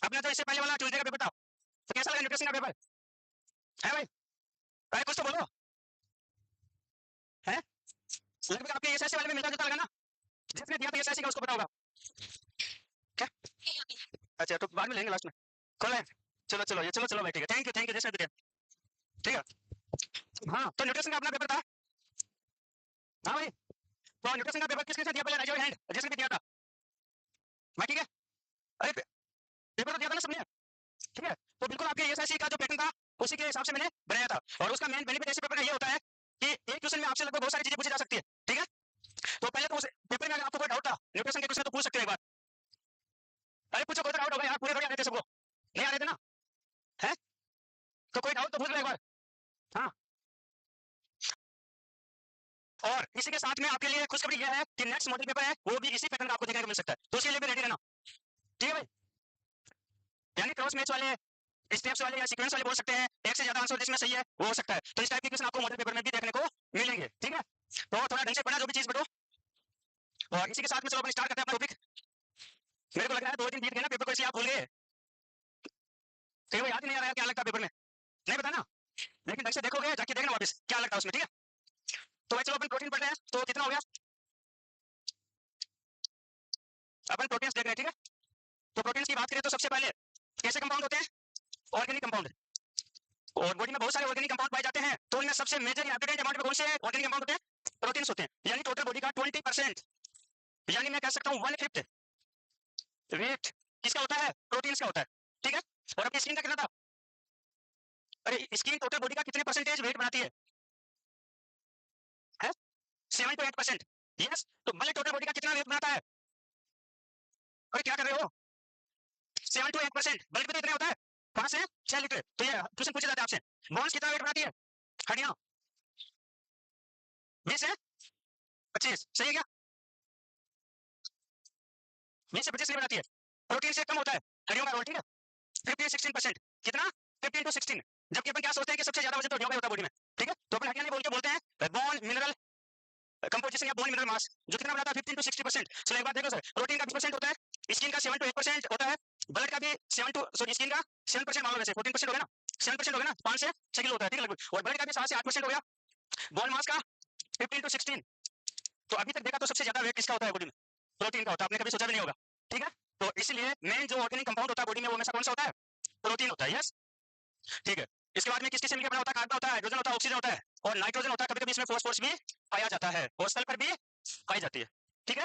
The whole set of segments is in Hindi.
अपना तो इससे पहले वाला ट्यूसडे का पेपर था, तो कैसा लगा न्यूट्रिशन का पेपर है भाई? अरे कुछ तो बोलो है। लगभग आपके एसएससी वाले में मिलता जुलता लगा ना, जिसने दिया था एसएससी का उसको पता होगा क्या। अच्छा तो बाद में लेंगे लास्ट में, खोले। चलो चलो ये चलो चलो भाई ठीक है, थैंक यू जिसने दिया, ठीक है। हाँ तो न्यूट्रिशन का अपना पेपर था। हाँ भाई तो न्यूट्रिशन का पेपर किसने दिया, पहले राइज योर हैंड जिसने भी दिया था भाई, ठीक है। अरे पेपर तो दिया था ना सबने, ठीक है। तो बिल्कुल आपके एसएससी का जो पैटर्न था उसी के हिसाब से मैंने बनाया था, और उसका मेन बेनिफिट ऐसे पेपर का ये होता है कि एक क्वेश्चन में आपसे लगभग बहुत सारी चीजें पूछी जा सकती है, ठीक है। तो पहले तो उस पेपर में अगर आपको कोई डाउट था न्यूट्रिशन के क्वेश्चन तो पूछ सकते हो एक बार। अरे पूछो, कोई डाउट होगा यार, पूरे थोड़ी आ रहे थे सबको, नहीं आ रहे थे ना है, तो कोई डाउट तो पूछ लो एक बार। हाँ और इसी के साथ में आपके लिए खुशखबरी यह है कि नेक्स्ट मॉडल पेपर है वो भी इसी पैटर्न का आपको देखने को मिल सकता है, तो उसके लिए भी रेडी रहना, ठीक है भाई। यानी क्रॉस मैच वाले, स्टेप्स वाले या सीक्वेंस वाले बोल सकते हैं, एक से ज्यादा आंसर जिसमें सही है वो हो सकता है, तो इस टाइप के क्वेश्चन आपको मॉडल पेपर में भी देखने को मिलेंगे, ठीक है। तो थोड़ा ढंग से पढ़ना जो भी चीज बढ़ो, और इसी के साथ में चलो अपन स्टार्ट करते हैं अपना टॉपिक। मेरे को लग रहा है 2 दिन बीत गए ना पेपर को, इसलिए आप भूल गए, कहीं वो याद ही नहीं आ रहा है क्या लगता है पेपर में, नहीं पता ना, लेकिन ढंग से देखोगे जाके देखना वापस क्या लगता है उसमें, ठीक है। तो भाई चलो अपन प्रोटीन पढ़ रहे हैं, तो कितना हो गया, अपन प्रोटीन्स देख रहे हैं, ठीक है। तो प्रोटीन्स की बात करें तो सबसे पहले कैसे कंपाउंड होते हैं, ऑर्गेनिक कंपाउंड, और बॉडी में बहुत सारे ऑर्गेनिक कंपाउंड पाए जाते हैं, तो इनमें सबसे मेजर इंपॉर्टेंट अमाउंट में कौन से ऑर्गेनिक कंपाउंड होते हैं, प्रोटीन्स होते हैं, यानी टोटल बॉडी का 20%, यानी मैं कह सकता हूँ 1/5 वेट किसका होता है, प्रोटीन्स का होता है, ठीक है। और अपनी स्किन का कितना था, अरे स्किन टोटल बॉडी का कितने परसेंटेज वेट बनाती है, 7 to 8%, यस। तो ब्लड टोटल बॉडी का कितना वेट बनाता है, अरे क्या कर रहे हो, 7 to 8%, ब्लड भी तो इतना होता है 5 से 6 लीटर, तो ये क्वेश्चन पूछे जाते हैं आपसे, बोन्स कितना वेट बनाती है, हड्डियां 20 से 25, सही है क्या, 20 से 25 लीटर बनाती है, प्रोटीन से कम होता है हड्डियों का रोल, ठीक है, 15-16%, कितना 15 to 16, जबकि अपन क्या सोचते हैं कि सबसे ज्यादा वजन तो हड्डियों का होता है बॉडी में, ठीक है। तो अपन हड्डियां नहीं बोल के बोलते हैं बोन मिनरल कंपोजिशन या बोन मिनरल मास, जो कितना बनाता है 15 to 60%। सो एक बात देखो सर, प्रोटीन का 20% होता है, स्किन का 7 to 8% होता है, ब्लड का भी 7 to सॉरी स्किन का 7% मान लो, वैसे 14% हो गया ना, 7% हो गया ना, 5 से 6 किलो होता है, ठीक है लगभग, और ब्लड का भी 7 से 8% हो गया, बोन मास का 15 to 16। तो अभी तक देखा तो सबसे ज्यादा वेट किसका होता है बॉडी में, प्रोटीन का होता है, आपने कभी सोचा भी नहीं होगा, ठीक है। तो इसलिए मेन जो ऑर्गेनिक कंपाउंड होता है बॉडी में वो हमेशा कौन सा होता है, प्रोटीन होता है, यस, ठीक है। इसके बाद में किस किस से मिलकर बना होता है, कार्बन होता है, हाइड्रोजन होता है, ऑक्सीजन होता है, और नाइट्रोजन होता है, कभी कभी इसमें फॉस्फोरस भी पाया जाता है, और सल्फर भी पाई जाती है, ठीक है।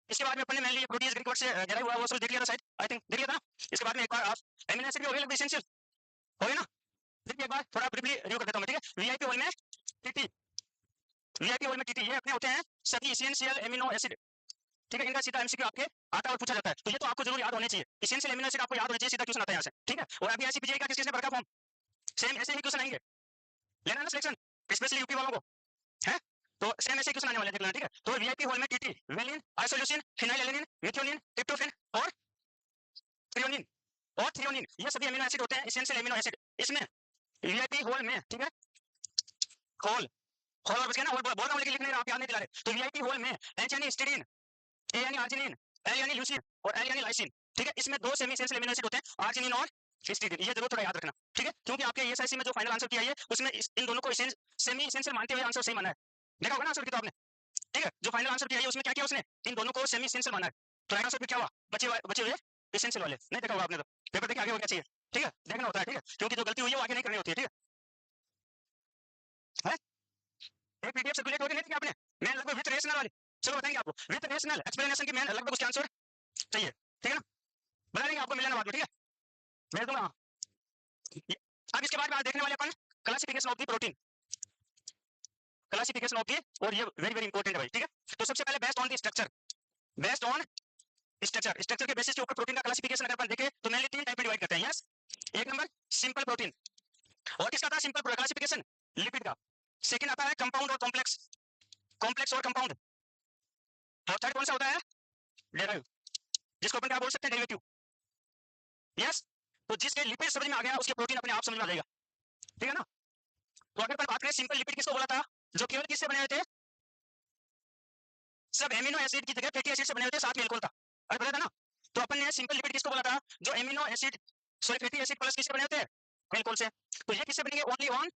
इसके बाद में अपन ने मेनली प्रोटीज ग्रीक वर्ड से डेराइव हुआ वो सब देख लिया था शायद, आई थिंक देख लिया था ना। इसके बाद में एक बार आप एमिनो एसिड भी हो गया, लगभग एसेंशियल हो गया ना, देखिए एक बार थोड़ा ब्रीफली रिव्यू कर देता हूं मैं, ठीक है। वीआईपी होल में टीटी, वीआईपी होल में टीटी, ये अपने होते हैं सभी एसेंशियल एमिनो एसिड, ठीक है। इनका सीधा एमसीक्यू आपके आता है और पूछा जाता है, तो ये तो आपको जरूर याद होने चाहिए, एसेंशियल एमिनो एसिड आपको याद होने चाहिए, सीधा क्वेश्चन आता है यहाँ से, ठीक है। और अभी आईसीपीजे का किस किसने भरका फॉर्म, सेम ऐसे ही क्वेश्चन आएंगे, लेना ना सिलेक्शन, स्पेशली यूपी वालों को है, तो सेम ऐसे क्वेश्चन आने वाले हैं, देख लेना, ठीक है। तो वीआईपी होल में TT, valine, isoleucine, phenylalanine, methionine, tryptophan और थ्रियोनिन, और थ्रियोनिन, ये सभी अमीनो एसिड होते हैं, एसेंशियल अमीनो एसिड, इसमें वीआईपी होल में, ठीक है, होल होल और बच गया ना, होल बोल रहा हूं लेकिन लिख नहीं रहा, आप याद नहीं दिला रहे, तो वीआईपी होल में एच यानी स्टीरीन, ए यानी आर्जिनिन, एल यानी ल्यूसीन और एल यानी लाइसिन, ठीक है। इसमें 2 सेमी एसेंशियल अमीनो एसिड होते हैं, आर्जिनिन और हिस्टीडीन, ये जरूर थोड़ा याद रखना, ठीक है, क्योंकि आपके एसआईसी में जो फाइनल आंसर किया है उसमें इन दोनों को सेमी एसेंशियल मानते हुए आंसर सही माना है, देखा होगा ना आंसर किताब ने, ठीक है। जो फाइनल आंसर किया है उसमें क्या किया उसने, इन दोनों को सेमी एसेंशियल माना है, तो राइट आंसर फिर क्या हुआ, बचे हुए एसेंशियल वाले, नहीं देखा होगा आपने, तो पेपर देख आगे हो क्या चाहिए, ठीक है, देखना होता है, ठीक है, क्योंकि जो गलती हुई है वो आगे नहीं करनी होती है, ठीक है। एक पीडीएफ सर्कुलेट होगी नहीं थी आपने, मैं लगभग विथ रेशनल वाली, चलो बताएंगे आपको, विथ रेशनल एक्सप्लेनेशन की मैं लगभग उसके आंसर चाहिए, ठीक है ना, बता देंगे आपको, मिलना बाद में, ठीक है, भेज दूंगा। अब इसके बाद में आज देखने वाले अपन classification of the protein, classification of the, और ये वेरी वेरी इंपॉर्टेंट है भाई, ठीक है। तो सबसे पहले based on the structure, based on structure, structure के बेसिस के ऊपर प्रोटीन का क्लासिफिकेशन अगर अपन देखें तो मेनली 3 टाइप में डिवाइड करते हैं, यस। एक नंबर सिंपल प्रोटीन, और किसका था सिंपल क्लासिफिकेशन, लिपिड का। सेकंड आता है कंपाउंड और कॉम्प्लेक्स, कॉम्प्लेक्स और कंपाउंड, और थर्ड कौन सा होता है, डेराइव, जिसको अपन क्या बोल सकते हैं, डेरिवेटिव, यस। तो जिसके लिपिड समझ में आ गया उसके प्रोटीन अपने आप समझ में आ जाएगा, ठीक है ना। तो अगर अपन बात करें सिंपल लिपिड किसको बोला था, जो केवल किससे बने हुए थे, सब एमिनो एसिड की जगह फैटी एसिड से बने हुए थे, साथ में एल्कोहल था, अरे पता था ना। तो अपन ने सिंपल लिपिड किसको बोला था, जो amino acid sorry fatty acid plus किससे बने होते हैं, अल्कोहल से। तो ये किससे बनेंगे, ओनली ऑन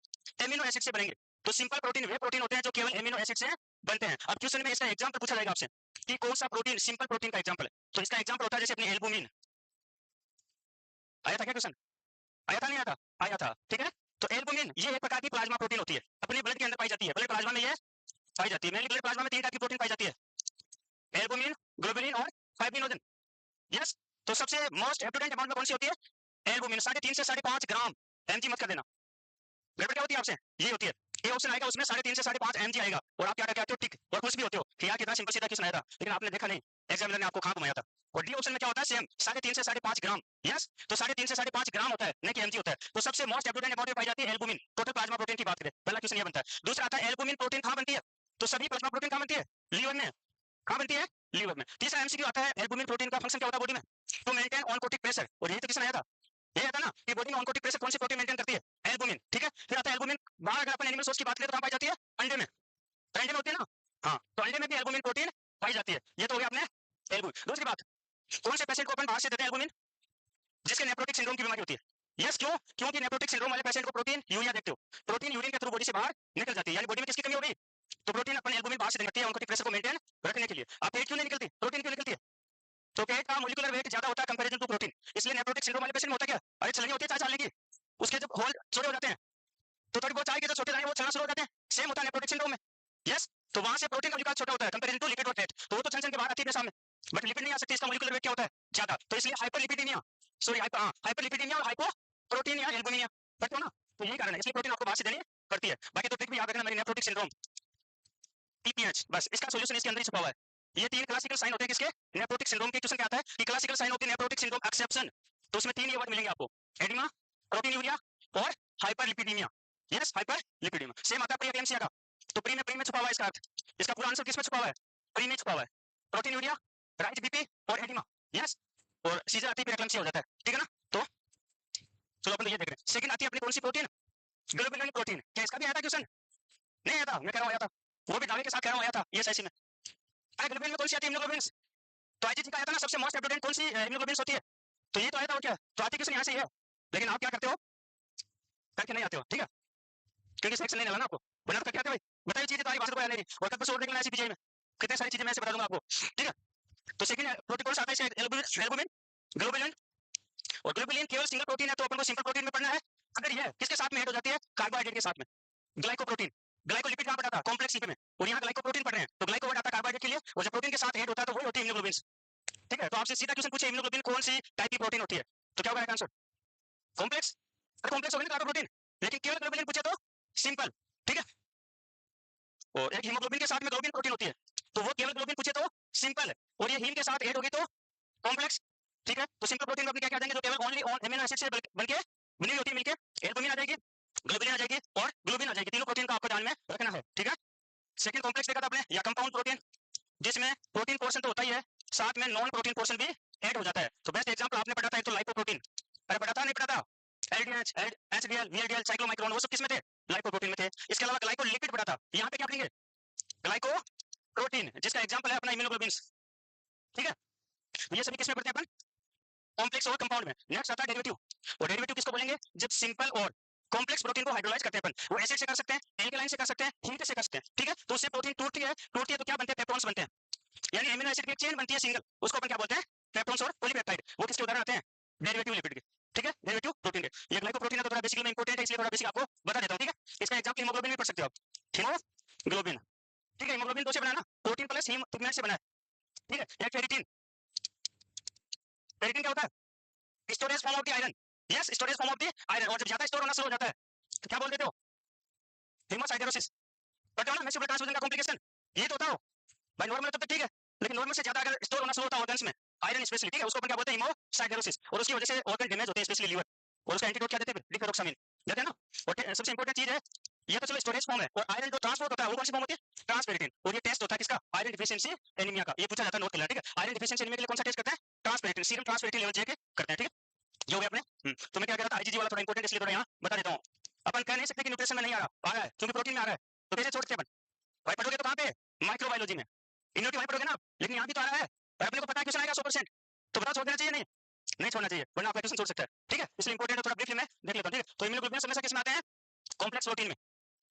एमिनो एसिड से बनेंगे। तो सिंपल प्रोटीन वे प्रोटीन होते हैं जो केवल एमिनो एसिड से बनते हैं। अब क्वेश्चन में इसका एग्जांपल पूछा जाएगा आपसे कि कौन सा प्रोटीन सिंपल प्रोटीन का एग्जांपल है। तो इसका एग्जांपल होता है जैसे अपनी एल्बुमिन। आया था क्या क्वेश्चन, आया था नहीं आया था, आया था, ठीक है। तो एल्बुमिन ये एक प्रकार की प्लाज्मा प्रोटीन होती है, अपने ब्लड के अंदर पाई जाती है, ब्लड प्लाज्मा में ये पाई जाती है। मेनली ब्लड प्लाज्मा में 3 टाइप की प्रोटीन पाई जाती है, एल्बुमिन, ग्लोबुलिन और फाइब्रिनोजन। यस, तो सबसे मोस्ट एब्सोल्यूट अमाउंट में कौन सी होती है, एल्बुमिन 3.5 से 5.5 ग्राम, एमजी मत कर देना, गड़बड़ क्या होती है आपसे, ये होती है। ये ऑप्शन आएगा उसमें 3.5 से 5.5 एमजी आएगा और आप क्या करके आते हो टिक, और खुश भी होते हो कि यार कितना सिंपल सीधा क्वेश्चन आया था, लेकिन आपने देखा नहीं, एग्जामिनर ने आपको कहां घुमाया था। और डी ऑप्शन में क्या होता है, सेम 3.5 से 5.5 ग्राम। यस, तो 3.5 से 5.5 ग्राम होता है, नहीं कि एमजी होता है। तो सबसे मोस्ट एब्सोल्यूट अमाउंट में पाई जाती है एल्बुमिन, टोटल प्लाज्मा प्रोटीन की बात करें, पहला क्वेश्चन ये बनता है। दूसरा आता है एल्बुमिन प्रोटीन कहां बनती है, तो सभी प्लाज्मा प्रोटीन कहां बनती है, लीवर में। कहां बनती है, लीवर में। तीसरा एमसीक्यू आता है एल्बुमिन प्रोटीन का फंक्शन क्या होता है बॉडी में, तो मेंटेन ऑनकोटिक प्रेशर, और यही तो क्वेश्चन आया था, ये आता ना कि बॉडी में ऑनकोटिक प्रेशर कौन सी प्रोटीन मेंटेन करती है, एल्बुमिन, ठीक है। फिर आता है एल्बुमिन बाहर, अगर अपन एनिमल सोर्स की बात करें तो कहां पाई जाती है, अंडे में, तो अंडे में होती है ना, हाँ, तो अंडे में भी एल्बुमिन प्रोटीन पाई जाती है। ये तो हो गया अपने एल्बुमिन। दूसरी बात, कौन से पेशेंट को अपन बाहर से देते हैं एल्बुमिन, जिसके नेफ्रोटिक सिंड्रोम की बीमारी होती है। यस, क्यों, क्योंकि नेफ्रोटिक सिंड्रोम वाले पेशेंट को प्रोटीन यूरिया देखते हो, प्रोटीन यूरिन के थ्रू बॉडी से बाहर निकल जाती है, यानी बॉडी में किसकी कमी होगी, तो प्रोटीन अपन एल्बुमिन बाहर से निकलती है ऑनकोटिक प्रेशर को मेंटेन रखने के लिए। अब पेट क्यों नहीं निकलती, प्रोटीन क्यों निकलती है, तो पेट का मोलिकुलर वेट ज्यादा होता है कंपैरिजन टू प्रोटीन, इसलिए नेफ्रोटिक सिंड्रोम वाले पेशेंट में होता क्या, अरे छलनी होती है चाय चालने की, उसके जब होल छोटे हो जाते हैं तो थोड़ी बहुत चाय के जो छोटे वो छलना शुरू हो जाते हैं, सेम होता है नेफ्रोटिक सिंड्रोम में। यस, तो वहां से प्रोटीन का मोलिक्यूल छोटा होता है कंपैरिजन टू लिपिड और फैट, तो वो तो छन छन के बाहर आती है अपने सामने, बट लिपिड नहीं आ सकती, इसका मोलिकुलर वेट क्या होता है, ज्यादा, तो इसलिए हाइपरलिपिडीमिया, सॉरी हाइपरलिपिडीमिया और हाइपोप्रोटीनिया एल्बुमिनिया, पता हो ना, तो यही कारण है, इसलिए प्रोटीन आपको बाहर से देनी पड़ती है। बाकी तो ट्रिक भी याद रखना, मेरी नेफ्रोटिक सिंड्रोम पीपीएच, बस इसका सॉल्यूशन इसके अंदर ही छुपा हुआ है। ये 3 क्लासिकल साइन होते हैं किसके, नेफ्रोटिक सिंड्रोम के। क्वेश्चन क्या आता है कि classical sign of the nephrotic syndrome exception, तो उसमें 3 ये वर्ड मिलेंगे आपको, एडिमा, प्रोटीनूरिया और हाइपरलिपिडीमिया। यस, हाइपरलिपिडीमिया सेम आता है प्री एमसीआई का, तो प्री में छुपा हुआ है इसका अर्थ, इसका पूरा आंसर किसमें छुपा हुआ है, प्री में छुपा हुआ है, प्रोटीनूरिया, राइज बीपी और एडिमा। यस, और सीजर आती है एक्लम्सिया हो जाता है, ठीक है ना। तो चलो अपन तो ये देख रहे हैं। सेकंड आती है अपनी कौन सी प्रोटीन, ग्लोबुलिन प्रोटीन। क्या इसका भी आया था क्वेश्चन, नहीं आया था, मैं कह रहा हूं आया था, वो भी दावे के साथ कह रहा हूं आया था, ये सही में। अरे ग्लोबुलिन में कौन सी आती है, इम्यूनोग्लोबिन, तो आईजीजी का आया था ना, सबसे मोस्ट इम्पोर्टेंट कौन सी इम्यूनोग्लोबिन होती है, तो ये तो आया था, और क्या, तो आती क्वेश्चन यहाँ से ही है, लेकिन आप क्या करते हो, करके नहीं आते हो, ठीक है, क्योंकि सिलेक्शन नहीं मिला ना आपको, बना तो करके आते भाई, बताइए चीजें तुम्हारी भाषा को नहीं, और कब और देखना ऐसी बीजे में कितनी सारी चीजें मैं ऐसे बता दूंगा आपको, ठीक है। तो सेकंड प्रोटीन कौन सा आता है, एल्बुमिन, ग्लोबुलिन, और ग्लोबुलिन केवल सिंगल प्रोटीन है, तो अपन को सिंपल प्रोटीन में पढ़ना है। अगर ये किसके साथ में ऐड हो जाती है, कार्बोहाइड्रेट के साथ में, ग्लाइकोप्रोटीन, ग्लाइकोलिपिड कहां पढ़ा था, कॉम्प्लेक्स लिपिड में, और यहाँ ग्लाइकोप्रोटीन पढ़ रहे हैं, तो ग्लाइको वर्ड आता है कार्बोहाइड्रेट के लिए, और जब प्रोटीन के साथ ऐड होता है तो वही होती है इम्यूनोग्लोबिन, ठीक है। तो आपसे सीधा क्वेश्चन पूछे इम्यूनोग्लोबिन कौन सी टाइप की प्रोटीन होती है, तो क्या होगा आंसर, कॉम्प्लेक्स, अरे कॉम्प्लेक्स हो गया ना कार्बोप्रोटीन, लेकिन केवल ग्लोबुलिन पूछे तो सिंपल, ठीक है। और एक हीमोग्लोबिन के साथ में ग्लोबिन प्रोटीन होती है, तो वो केवल ग्लोबिन पूछे तो सिंपल, और ये हीम के साथ ऐड होगी तो कॉम्प्लेक्स, ठीक है। तो सिंपल प्रोटीन को अपने क्या देंगे, जो केवल ओनली ऑन एमिनो एसिड से बनके बनी होती है, मिलके एल्बुमिन आ जाएगी, ग्लोबुलिन आ जाएगी और ग्लोबिन आ जाएगी, तीनों प्रोटीन का आपको ध्यान में रखना है, ठीक है। सेकंड कॉम्प्लेक्स देखा था आपने, या कंपाउंड प्रोटीन, जिसमें प्रोटीन पोर्शन तो होता ही है, साथ में नॉन प्रोटीन पोर्शन भी ऐड हो जाता है। तो बेस्ट एग्जांपल आपने पढ़ा था, एक तो लाइपोप्रोटीन, अरे पढ़ा था नहीं पढ़ा था, एलडीएच, एचडीएल, वीएलडीएल, साइक्लोमाइक्रोन, वो सब किसमें थे, लाइपोप्रोटीन में थे। इसके अलावा ग्लाइकोलिपिड पढ़ा था, यहाँ पे क्या पढ़ेंगे, ग्लाइकोप्रोटीन, जिसका एग्जांपल है अपना इम्यूनोग्लोबिन, ठीक है। ये सभी किसमें पढ़ते हैं अपन, कॉम्प्लेक्स और कंपाउंड में। नेक्स्ट आता है डेरिवेटिव, और डेरिवेटिव किसको बोलेंगे, जब सिंपल और कॉम्प्लेक्स प्रोटीन को हाइड्रोलाइज करते हैं अपन, वो एसिड से कर सकते हैं, एल्कलाइन से कर सकते हैं, हीट से कर सकते हैं, ठीक है। तो उससे प्रोटीन टूटती है तो क्या बनते हैं, पेप्टोन्स बनते हैं, यानी अमीनो एसिड की एक चेन बनती है सिंगल, उसको अपन क्या बोलते हैं, पेप्टोन्स और पॉलीपेप्टाइड। वो किसके उदाहरण आते हैं, डेरिवेटिव लिपिड के, ठीक है, डेरिवेटिव प्रोटीन के। ये ग्लाइकोप्रोटीन है तो थोड़ा बेसिकली में इंपॉर्टेंट है, इसलिए थोड़ा बेसिक आपको बता देता हूं, ठीक है। इसका एग्जांपल हीमोग्लोबिन में पढ़ सकते हो आप, हीमोग्लोबिन, ठीक है। हीमोग्लोबिन दो से बना है ना, प्रोटीन प्लस हीम पिगमेंट से बना है, ठीक है। एक फेरिटिन, फेरिटिन क्या होता है, storage form of the iron, yes, storage form of the iron, और जब ज्यादा स्टोर होना शुरू हो जाता है तो क्या बोल देते हो, हेमोसाइटोसिस, पता हो ना, मैक्सिबल ट्रांसफ्यूजन का कॉम्प्लिकेशन, ये तो होता हो भाई, नॉर्मल तब तक ठीक है, लेकिन नॉर्मल से ज्यादा अगर स्टोर होना शुरू होता है ऑर्गन्स में, आयरन स्पेशली, ठीक है, उसको अपन क्या बोलते हैं, हीमोसाइटोसिस, और उसकी वजह से ऑर्गन डैमेज होते हैं, स्पेशली लीवर, और उसका एंटीडोट क्या देते हैं, डिफेरोक्सामिन देते हैं ना। और सबसे इंपॉर्टेंट चीज है, ये तो चलो स्टोरेज फॉर्म है, और आयरन जो ट्रांसपोर्ट होता है वो कौन सी फॉर्म होती है, ट्रांसपेरेटिन, और ये टेस्ट होता है किसका, आयरन डिफिशिएंसी एनीमिया का, ये पूछा जाता है, नोट कर लेना, ठीक है। आयरन डिफिशिएंसी एनीमिया के लिए कौन सा टेस्ट करते हैं, ट्रांसपेरेटिन, सीरम ट्रांसपेरेटिन लेवल चेक करते हैं, ठीक है। ये हो गया अपने, तो मैं क्या कह रहा था, आईजीजी वाला थोड़ा इंपॉर्टेंट, इसलिए थोड़ा यहाँ बता देता हूँ। अपन कह नहीं सकते कि न्यूट्रिशन में नहीं आ रहा है, क्योंकि प्रोटीन में आ रहा है, तो कैसे छोड़ते अपन, भाई पढ़ोगे तो कहाँ पे, माइक्रोबायोलॉजी में, इम्यूनिटी वहीं पढ़ोगे ना, लेकिन यहाँ भी तो आ रहा है, और अपने को पता है क्वेश्चन आएगा 100%, तो बताओ छोड़ देना चाहिए? नहीं नहीं छोड़ना चाहिए, वरना आपका क्वेश्चन छोड़ सकता है। ठीक है, इसलिए इंपॉर्टेंट है, थोड़ा ब्रीफली मैं देख लेता हूँ। ठीक है, तो इम्यूनोग्लोबुलिन हमेशा किस में आते हैं? कॉम्प्लेक्स प्रोटीन में।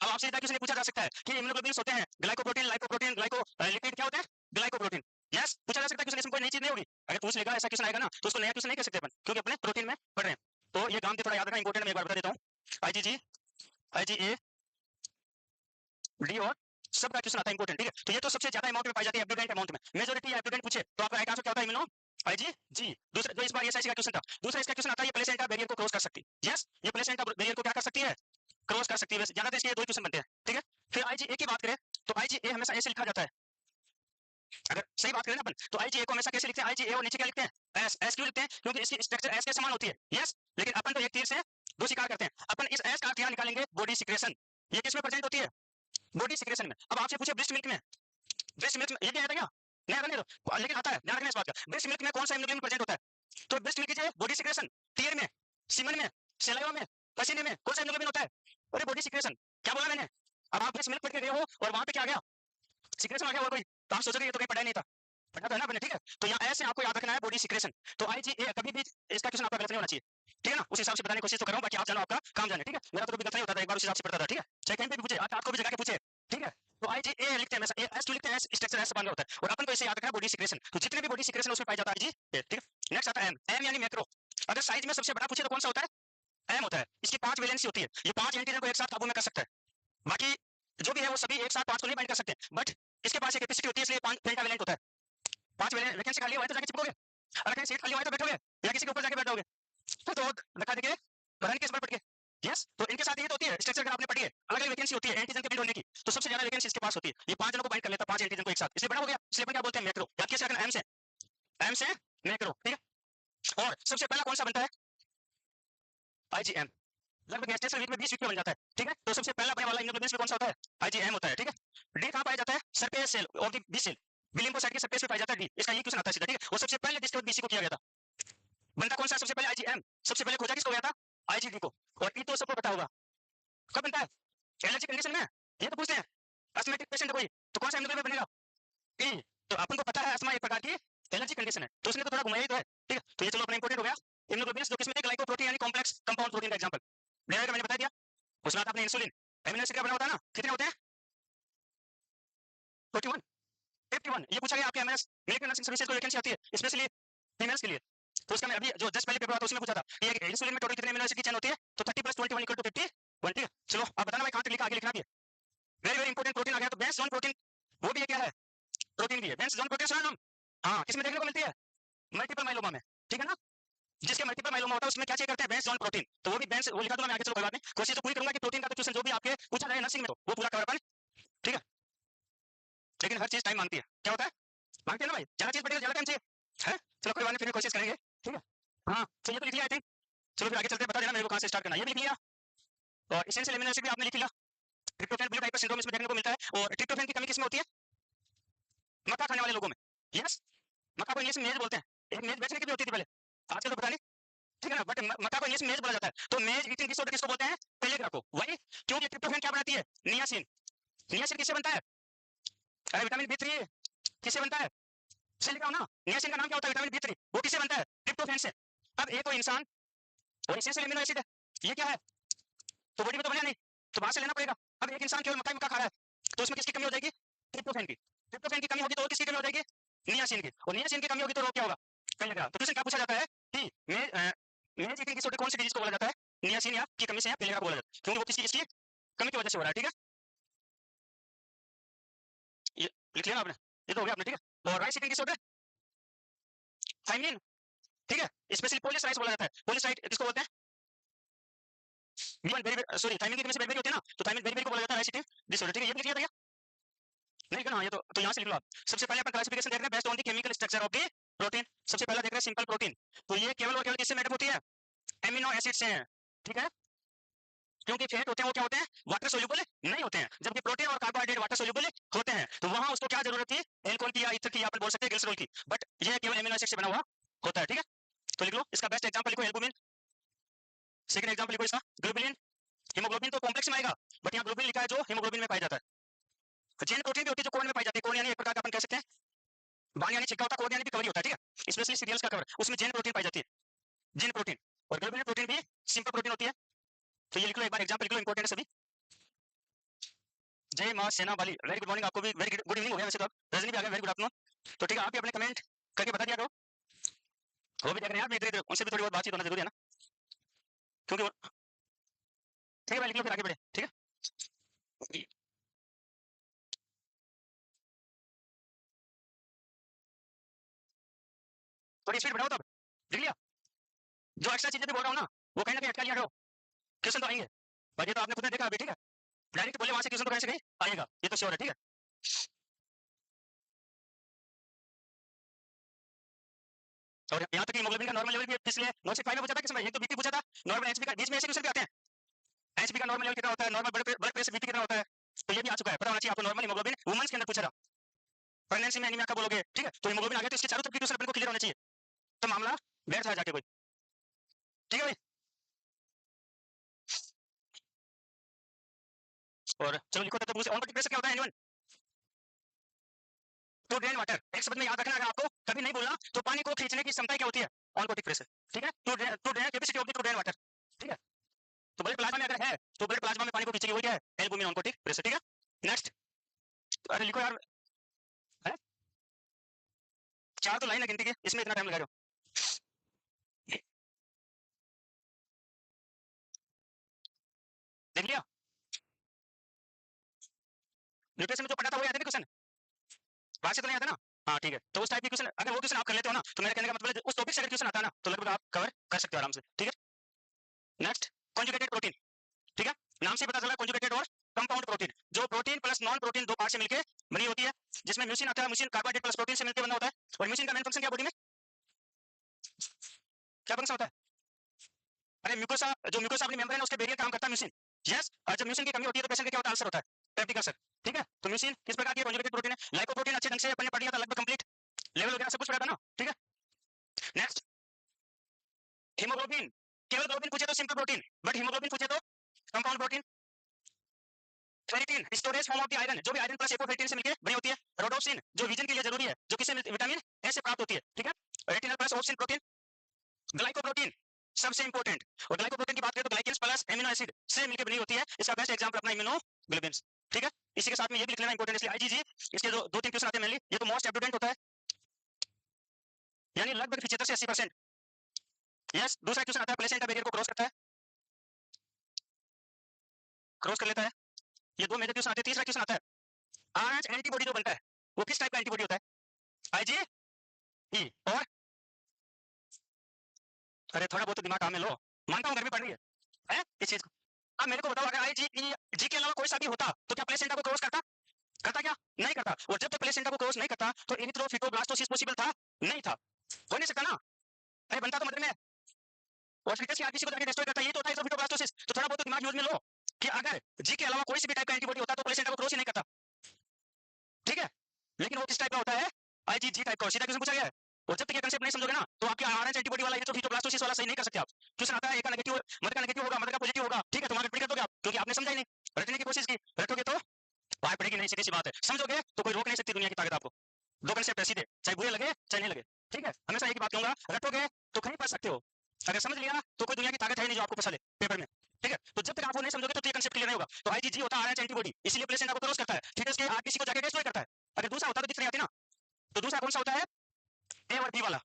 अब आपसे क्वेश्चन ये पूछा जा सकता है कि इम्यूनोग्लोबुलिन्स होते हैं ग्लाइकोप्रोटीन, लाइपोप्रोटीन, ग्लाइको लिपिड, क्या होते हैं? ग्लाइकोप्रोटीन। यस, पूछा जा सकता है क्वेश्चन, इसमें कोई नई चीज नहीं होगी। अगर पूछ लेगा ऐसा क्वेश्चन आएगा ना, तो उसको नया क्वेश्चन नहीं कह सकते अपन, क्योंकि अपने प्रोटीन में पढ़ रहे हैं। तो ये काम थोड़ा याद रखना इंपॉर्टेंट, मैं एक बार बता देता हूँ। आईजीजी, आईजीए, डी और सब का क्वेश्चन आता है इंपॉर्टेंट। ठीक है, तो ये तो सबसे ज्यादा अमाउंट में पाई जाती है, एब्डोडेंट अमाउंट में। मेजॉरिटी एब्डोडेंट पूछे तो आपका राइट आंसर क्या होता है? इम्यूनो आईजी जी। दूसरा जो इस बार एसआईसी का क्वेश्चन था, दूसरा इसका क्वेश्चन आता है ये प्लेसेंटा बैरियर को क्रॉस कर सकती है। यस, ये प्लेसेंटा बैरियर को क्या कर सकती है? क्रॉस कर सकती है। ज्यादा देश के दो क्वेश्चन बनते हैं। ठीक है, फिर आईजीए की बात करें तो आईजीए हमेशा ऐसे लिखा जाता है। अगर सही बात करें ना अपन, तो आईजीए को हमेशा कैसे लिखते हैं? आईजीए और नीचे क्या लिखते हैं? एस। एस क्यों लिखते हैं? क्योंकि इसकी स्ट्रक्चर एस के समान होती है। यस, लेकिन अपन तो एक तीर से दो शिकार करते हैं। अपन इस एस का अर्थ यहाँ निकालेंगे बॉडी सिक्रेशन। ये किसमें प्रेजेंट होती है? बॉडी सिक्रेशन में। अब आपसे पूछे ब्रेस्ट मिल्क में, ब्रेस्ट मिल्क में ये क्या आता है क्या? नहीं आता, नहीं तो लेकिन आता है, ध्यान रखना इस बात का। ब्रेस्ट मिल्क में कौन सा इम्यूनोग्लोबुलिन प्रेजेंट होता है? तो ब्रेस्ट मिल्क की बॉडी सिक्रेशन, टीयर में, सीमन में, सलाइवा में, पसीने में कौन सा इम्यूनोग्लोबुलिन होता है? अरे बॉडी सिक्रेशन, क्या बोला मैंने? अब आप ब्रेस्ट मिल्क पढ़ के गए हो और वहां पे क्या आ गया? सिक्रेशन आ गया और कोई, तो आप सोचोगे ये तो कहीं पढ़ा ही नहीं था। पढ़ा तो है ना आपने? ठीक है, तो यहाँ ऐसे आपको याद रखना है बॉडी सिक्रेशन। तो आईजीए कभी भी इसका क्वेश्चन आपका गलत नहीं होना चाहिए। ठीक है ना, उस हिसाब से बताने की कोशिश तो कर रहा हूँ, बाकी आप जानो आपका काम जाने। ठीक है, मेरा तो कभी गलत नहीं होता था, एक बार उस हिसाब से पढ़ता था। ठीक है, चाहे कहीं पे भी पूछे, आज आपको भी जगह के पूछे। ठीक है, तो आईजीए लिखते हैं हमेशा, एस टू लिखते हैं, स्ट्रक्चर एस बन होता है, और अपन को इसे याद रखना है बॉडी सिक्रेशन। तो जितने भी बॉडी सिक्रेशन उसमें पाया जाता है आईजीए। ठीक है, नेक्स्ट आता है एम। एम यानी मैक्रो। अगर साइज में सबसे बड़ा पूछे तो कौन सा होता है? एम होता है। इसकी 5 वैलेंसी होती है, ये 5 एंटीजन को एक साथ काबू में कर सकता है। बाकी जो भी है वो सभी एक साथ 5 को नहीं बाइंड कर सकते, बट इसके पास एक कैपेसिटी होती है, इसलिए 5 पेंटावैलेंट होता है। 5 वैकेंसी खाली हुआ है तो जाके चिपकोगे, अगर कहीं सीट खाली हुआ है तो बैठोगे, या किसी के ऊपर जाके बैठ जाओगे, तो धक्का देके पता नहीं किस पर पड़ के। यस, तो इनके साथ ये तो होती है स्ट्रक्चर, अगर आपने पढ़ी है, अलग अलग वैकेंसी होती है एंटीजन के बिल्ड होने की, तो सबसे ज्यादा वैकेंसी इसके पास होती है। ये 5 जनों को बाइंड कर लेता है, 5 एंटीजन को एक साथ, इसलिए बड़ा हो गया। इसलिए अपन क्या बोलते हैं? मैक्रो। याद कैसे रखना? एम से मैक्रो। ठीक है, और सबसे पहला कौन सा बनता है? आईजीएम। लगभग गेस्टेशनल वीक में 20 वीक में बन जाता है। ठीक है, तो सबसे पहला बनने वाला इम्यूनोग्लोबुलिन में कौन सा होता है? आईजीएम होता है। ठीक है, डी कहां पाया जाता है? Surface cell of the B cell, B lymphocyte के सरफेस पे पाया जाता है डी। इसका ये क्वेश्चन आता है सीधा। ठीक है, और सबसे पहले डिस्कवर बीसी को किया गया था। बनता कौन सा सबसे पहले? आईजीएम। सबसे पहले खोजा किसको गया था? आईजीडी को। और ई तो सबको पता होगा कब बनता है? एलर्जी कंडीशन में। ये तो पूछते हैं, अस्थमैटिक पेशेंट कोई, तो कौन सा इम्यूनोग्लोबुलिन बनेगा? ई। तो अपन को पता है अस्थमा एक प्रकार की एलर्जी कंडीशन है, तो उसने तो थोड़ा घुमाया ही तो है। ठीक है, तो ये चलो अपना इंपॉर्टेंट हो गया। इम्यूनोग्लोबुलिन जो किसमें ग्लाइकोप्रोटीन यानी कॉम्प्लेक्स कंपाउंड प्रोटीन का एग्जांपल डेराइव का मैंने बता दिया। उसके बाद आपने इंसुलिन, एमिनो एसिड का बना होता है ना, कितने होते हैं? 41, 51। ये पूछा गया आपके एमएस मिलिट्री नर्सिंग सर्विसेज को वैकेंसी आती है स्पेशली फीमेल्स के लिए, तो उसका मैं अभी जो जस्ट पहले पेपर हुआ था उसमें पूछा था कि इंसुलिन में टोटल कितने एमिनो एसिड की चेन होती है? तो 30 + 21 = 51। ठीक है, चलो आप बताना भाई कहां तक लिखा, आगे लिखना भी है। वेरी वेरी इंपॉर्टेंट प्रोटीन आ गया। तो बेंस जोन प्रोटीन, वो भी क्या है? प्रोटीन भी है। बेंस जोन प्रोटीन सुना नाम? हाँ, किसमें देखने को मिलती है? मल्टीपल माइलोमा में। ठीक है ना, जिसके मल्टीपल माइलोमा होता है उसमें क्या चेक करते हैं? बेंस जोन प्रोटीन। तो वो भी बेंस, वो लिखा दूंगा मैं आगे, चलो कोई बात नहीं, कोशिश तो पूरी करूंगा कि प्रोटीन का क्वेश्चन जो भी आपके पूछा जाए नर्सिंग में तो वो पूरा कवर अपन। ठीक है, लेकिन हर चीज टाइम मांगती है। क्या होता है? मांगती है ना भाई, ज्यादा चीज पढ़ेगा ज्यादा टाइम चाहिए है। चलो कोई बात नहीं, फिर भी कोशिश करेंगे। ठीक है, हाँ तो ये तो लिख लिया आई थिंक। चलो फिर आगे चलते हैं, बता देना मेरे को कहां से स्टार्ट करना है। ये भी लिख लिया, और एसेंशियल एमिनो एसिड भी आपने लिख लिया। ट्रिप्टोफैन ब्लू टाइपर सिंड्रोम इसमें देखने को मिलता है, और ट्रिप्टोफैन की कमी किसमें होती है? मक्का खाने वाले लोगों में। यस, मक्का को इंग्लिश में मेज बोलते हैं। एक मेज बेचने की भी होती थी पहले, आजकल तो पता नहीं। ठीक है ना, बट मक्का को इंग्लिश में मेज बोला जाता है। तो मेज ईटिंग डिसऑर्डर किसको बोलते हैं? पेलेग्रा को। वही, क्योंकि ट्रिप्टोफैन क्या बनाती है? नियासिन। नियासिन किससे बनता है? अरे विटामिन बी3 किससे बनता है? से लिखा हो ना, नियासिन का नाम क्या होता है? Vitamin B3. वो किससे बनता है? ट्रिप्टोफैन से। अब एक तो इंसान और एसेंशियल एमिनो एसिड है, ये क्या है? तो बॉडी में तो बना नहीं, तो बाहर से लेना पड़ेगा। अब एक इंसान केवल मक्का खा रहा है, तो उसमें किसकी कमी हो जाएगी? ट्रिप्टोफैन की। ट्रिप्टोफैन की कमी होगी तो और किसकी कमी हो जाएगी? नियासिन की। और नियासिन की कमी होगी तो रोग क्या होगा? पेलेग्रा। तो क्वेश्चन क्या पूछा जाता है कि मेज ईटिंग डिसऑर्डर कौन सी डिजीज को बोला जाता है? नियासिन या की कमी से या पेलेग्रा को बोला जाता है, क्योंकि वो किसकी इसकी कमी की वजह से हो रहा है। ठीक है, ये लिख लिया ना आपने, ये तो हो गया आपने। ठीक है, और राइस ईटिंग डिसऑर्डर थायमिन। ठीक है, स्पेशली पॉलीसाइराइड्स बोला जाता है। पॉलीसाइराइड किसको बोलते हैं? बी1 वेरी सॉरी, थायमिन की कमी से वेरी होती है ना, तो थायमिन वेरी को बोला जाता है राइस ईटिंग डिसऑर्डर। ठीक है, ये भी लिख लिया था नहीं करना, ये तो यहाँ से लिख लो आप। सबसे पहले अपन क्लासिफिकेशन देख रहे हैं based on the chemical structure of the protein. सबसे पहला देख रहे हैं सिंपल प्रोटीन, तो ये केवल और केवल किससे मेड होती है? एमिनो एसिड से है। ठीक है, क्योंकि फैट होते हैं वो क्या होते हैं? वाटर सोल्यूबल नहीं होते हैं, जबकि प्रोटीन और कार्बोहाइड्रेट वाटर सोल्यूबल होते हैं। तो वहां उसको क्या जरूरत थी? एल्कोहल की या ईथर की, या अपन बोल सकते हैं ग्लिसरॉल की, बट ये केवल एमिनो एसिड से बना हुआ होता है। ठीक है, तो लिख लो इसका बेस्ट एग्जांपल, लिखो एल्बुमिन। सेकंड एग्जांपल लिखो इसका ग्लोबुलिन। हीमोग्लोबिन तो कॉम्प्लेक्स में आएगा, बट यहाँ ग्लोबुलिन लिखा है जो हीमोग्लोबिन में पाया जाता है। चेन प्रोटीन भी होती है जो कोन में पाई जाती है। कोन यानी एक प्रकार का अपन कह सकते हैं बान यानी छिक्का होता है, कोड यानी भी कवर ही होता है, ठीक है, स्पेशली सीरियल्स का कवर, उसमें जेन प्रोटीन पाई जाती है, जेन प्रोटीन। और ग्लोबुलिन प्रोटीन भी सिंपल प्रोटीन होती है। तो ये लिख लो, एक बार एग्जांपल लिख लो, इंपॉर्टेंट है सभी। जय मां सेना वाली, वेरी गुड मॉर्निंग, आपको भी वेरी गुड इवनिंग हो गया वैसे तो, रजनी भी आ गया, वेरी गुड आफ्टरनून। तो ठीक है, आप भी अपने कमेंट करके बता दिया करो, वो भी देख रहे हैं यार, भी इधर उनसे भी थोड़ी बहुत बातचीत होना जरूरी है ना, क्योंकि ठीक है भाई, लिख लो फिर आगे बढ़े, ठीक है। थोड़ी स्पीड बढ़ाओ, तब लिख लिया। जो एक्स्ट्रा चीजें भी बोल रहा हूँ ना, वो कहीं ना कहीं अटका लिया करो, क्वेश्चन तो आएंगे, बाकी तो आपने खुद ने देखा अभी, ठीक है, डायरेक्ट बोले वहां से क्वेश्चन तो कहीं से कहीं आएगा, ये तो श्योर है, ठीक है। और यहाँ तक हीमोग्लोबिन का नॉर्मल लेवल भी इसलिए नॉट फाइव में पूछा था, किसमें ये तो बीपी पूछा था, नॉर्मल एचबी का, बीच में ऐसे क्वेश्चन भी आते हैं, एचबी का नॉर्मल लेवल कितना होता है, नॉर्मल ब्लड प्रेशर बीपी कितना होता है, तो ये भी आ चुका है, पता होना चाहिए आपको। नॉर्मल हीमोग्लोबिन वुमेन्स के अंदर पूछा था, प्रेगनेंसी में एनीमिया का बोलोगे, ठीक है, तो हीमोग्लोबिन आ गया, तो इसके चारों तरफ की क्वेश्चन अपन को क्लियर होना चाहिए, तो मामला बैठ जाए जाके कोई, ठीक है भाई। और चलो लिखो, तो ऑनकोटिक प्रेशर क्या होता है एनीवन, टू ड्रेन वाटर, एक शब्द में याद रखना, अगर आपको कभी नहीं बोलना तो पानी को खींचने की क्षमता क्या होती है, ऑनकोटिक प्रेशर, ठीक है, to drain capacity of the to drain water, ठीक है। तो ब्लड प्लाज्मा में अगर है तो ब्लड प्लाज्मा में पानी को खींचेगी, वो क्या है, एल्बुमिन ऑनकोटिक प्रेशर, ठीक है। नेक्स्ट, अरे लिखो यार, है चार तो लाइन है गिनती की, इसमें इतना टाइम लगा रहे हो, देख लिया। न्यूट्रिशन में जो पढ़ा था वो याद है क्वेश्चन, बाहर से तो नहीं आता ना, हाँ ठीक है, तो उस टाइप की क्वेश्चन अगर वो क्वेश्चन आप कर लेते हो ना, तो मेरे कहने का मतलब उस टॉपिक से अगर क्वेश्चन आता है ना, तो लगभग आप कवर कर सकते हो आराम से, ठीक है। नेक्स्ट, कॉन्जुगेटेड प्रोटीन, ठीक है, नाम से पता चला कॉन्जुगेटेड और कंपाउंड प्रोटीन, जो प्रोटीन प्लस नॉन प्रोटीन दो पार्ट से मिलकर बनी होती है, जिसमें म्यूसिन आता है, म्यूसिन कार्बोहाइड्रेट प्लस प्रोटीन से मिलकर बना होता है। और म्यूसिन का मेन फंक्शन क्या बॉडी में, क्या फंक्शन होता है, अरे म्यूकोसा, जो म्यूकोसा अपनी मेम्ब्रेन है उसके बैरियर काम करता है म्यूसिन, यस। और जब म्यूसिन की कमी होती है तो पेशेंट का क्या होता है, अल्सर होता है, पेप्टिक अल्सर, ठीक है। तो म्यूसिन किस प्रकार की कॉन्जुगेटेड प्रोटीन है, लाइकोप्रोटीन अच्छे ढंग से अपन ने पढ़ लिया था, लगभग कंप्लीट लेवल वगैरह सब कुछ पढ़ा था ना, ठीक है। नेक्स्ट, हीमोग्लोबिन, केवल ग्लोबिन पूछे तो सिंपल प्रोटीन, बट हीमोग्लोबिन पूछे तो compound protein. Ferritin, storage form of the iron, जो भी आयरन प्लस एपोफेरिटिन से मिलकर बनी होती है। रोडोप्सिन, जो विजन के लिए जरूरी है, जो किससे विटामिन ए से प्राप्त होती है, ठीक है। Retinal plus obscene protein. Glycoprotein सबसे इंपॉर्टेंट, और ग्लाइकोप्रोटीन की बात करें तो ग्लाइकेन्स प्लस एमिनो एसिड से मिलकर बनी होती है, इसका बेस्ट एग्जांपल अपना इम्यूनोग्लोबिन्स, ठीक है। इसी के साथ में ये भी लिख लेना इंपॉर्टेंट, इसलिए आईजीजी, इसके जो दो तीन क्वेश्चन आते हैं मेनली, ये तो मोस्ट एब्डोडेंट होता है, यानी लगभग 75 से 80%। यस, दूसरा क्वेश्चन आता है प्लेसेंटा बैरियर को क्रॉस करता है, क्रॉस कर लेता है, ये दो मेजर क्वेश्चन आते हैं। तीसरा क्वेश्चन आता है आरएच एंटीबॉडी जो बनता है वो किस टाइप का एंटीबॉडी होता है, आईजीई। और अरे थोड़ा बहुत तो दिमाग काम में लो, मानता हूँ घर में पढ़ रही है इस चीज को। अब मेरे को बताओ, अगर आईजीई जी के अलावा कोई सा भी होता तो क्या प्लेसेंटा को क्रॉस करता, करता क्या, नहीं करता। और जब तक प्लेसेंटा को क्रॉस नहीं करता तो एरिथ्रोफिटोब्लास्टोसिस पॉसिबल था, नहीं था, हो नहीं सकता ना। अरे बनता तो मदर में, और फिटस की आरबीसी को जाके डिस्ट्रॉय करता है, ये तो होता है एरिथ्रोफिटोब्लास्टोसिस। तो थोड़ा बहुत तो दिमाग यूज में लो कि अगर जी के अलावा कोई सी भी टाइप का एंटीबॉडी होता तो प्लेसेंटा को क्रॉस ही नहीं करता, ठीक है। लेकिन वो किस टाइप का होता है, आईजीजी टाइप का, सीधा क्वेश्चन पूछा गया है। और जब तक ये कांसेप्ट नहीं समझोगे ना तो आपके आरएच एंटीबॉडी वाला एरिथ्रोफिटोब्लास्टोसिस वाला सही नहीं कर सकते आप। क्वेश्चन आता है एक का नेगेटिव, मदर का नेगेटिव होगा, मदर का पॉजिटिव होगा, ठीक है, तुम्हारा रिपीट कर दोगे आप, क्योंकि आपने समझा ही नहीं, रटने की कोशिश की, रटोगे तो पार पड़ेगी नहीं, सीधी सी बात है। समझोगे तो कोई रोक नहीं सकती दुनिया की ताकत आपको। दो कंसेप्ट है सीधे, चाहे बुरे लगे चाहे नहीं लगे, ठीक है। हमेशा एक बात कहूंगा, रटोगे तो कहीं पढ़ सकते हो, अगर समझ लिया तो कोई दुनिया की ताकत है नहीं जो आपको फंसा दे पेपर में, ठीक है। तो जब तक आप वो नहीं समझोगे तो ये कंसेप्ट क्लियर नहीं होगा। तो आईजीजी होता है आरएच एंटीबॉडी, इसीलिए प्लेसेंटा को क्रॉस करता है, ठीक है, इसके आरबीसी को जाके डिस्ट्रॉय करता है। अगर दूसरा होता तो दिख नहीं आती ना, तो दूसरा कौन सा होता है, ए और बी वाला।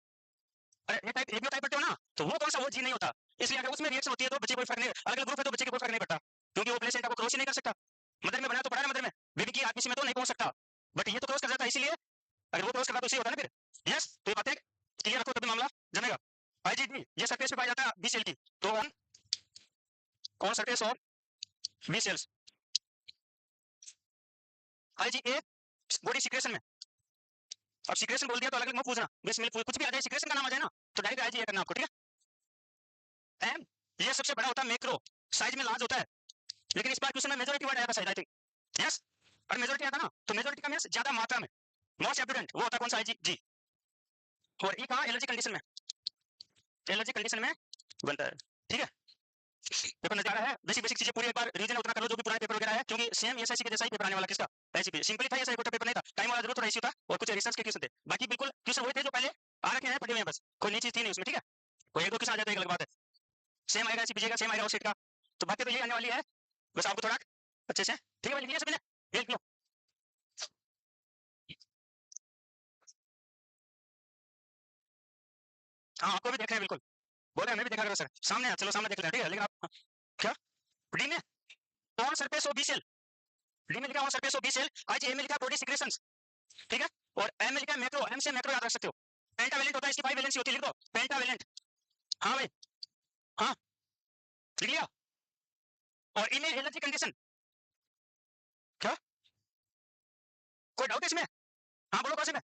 अरे ये टाइप, ए बी टाइप पढ़ते हो ना, तो वो कौन सा, वो जी नहीं होता। इसलिए अगर उसमें रिएक्शन होती है तो बच्चे को फर्क नहीं, अलग अलग ग्रुप है तो बच्चे को कोई फर्क नहीं पड़ता, क्योंकि वो प्लेसेंटा को क्रॉस ही नहीं कर सकता। मदर में बनाया तो पढ़ा ना, मदर में, बेबी की आरबीसी में तो नहीं पहुंच सकता, बट ये तो क्रॉस कर जाता है, इसीलिए अगर वो क्रॉस करता तो सही होता ना फिर। यस, तो ये बातें क्लियर रखो तभी मामला जमेगा। आईजीडी ये सरफेस पे पाया जाता है बी सेल की, तो on surface of B cells. IgA body secretion में, अब सिक्रेशन बोल दिया तो अलग अलग मत पूछना, कुछ भी आ जाए सिक्रेशन का नाम आ जाए ना तो डायरेक्ट आईजीए करना आपको, ठीक है। एम, ये सबसे बड़ा होता है मैक्रो, साइज में लार्ज होता है, लेकिन इस बार क्वेश्चन में मेजॉरिटी वर्ड आया था शायद, आई थिंक यस। और मेजॉरिटी आता ना, तो मेजॉरिटी का मींस ज्यादा मात्रा में, मोस्ट एब्डोडेंट वो होता है कौन सा, आईजीजी। और ई कहां, एलर्जी कंडीशन में, एलर्जी कंडीशन में बनता है, ठीक है। पेपर नजर आ रहा है, बेसिक बेसिक चीजें पूरी एक बार रिवीजन उतना कर लो जो भी पुराने पेपर वगैरह है, क्योंकि सेम एसआईसी के जैसा ही पेपर आने वाला किसका, एसजीपी। सिंपली था, ऐसा कोई पेपर नहीं था, टाइम वाला जरूर थोड़ा इश्यू था और कुछ रिसर्च के क्वेश्चन थे, बाकी बिल्कुल क्वेश्चन वही थे जो पहले आ रखे हैं, पढ़े हुए हैं बस, कोई नई चीज थी नहीं उसमें, ठीक है। कोई एक दो क्वेश्चन आ जाता है एक अलग बात है, सेम आएगा एसजीपी का, सेम आएगा और सेट का, तो बाकी तो यही आने वाली है, बस आपको थोड़ा अच्छे से, ठीक है भाई, लिख लिया सभी ने, लिख लो। हाँ आपको भी देख रहे हैं, बिल्कुल बोले, हमें भी देखा करो सर, सामने है, चलो सामने देख लें, ठीक है। लेकिन आप क्या डी में on surface of B cell, D में लिखा on surface of B cell, आज ए में लिखा बॉडी सिक्रेशंस, ठीक है, और एम में लिखा मैक्रो, एम से मैक्रो याद रख सकते हो, पेंटावेलेंट होता है, इसकी 5 वैलेंसी होती है, लिख दो पेंटावेलेंट। हाँ भाई, हाँ लिख लिया। और ई में एलर्जी कंडीशन, क्या कोई डाउट है इसमें? हाँ बोलो कौन से में,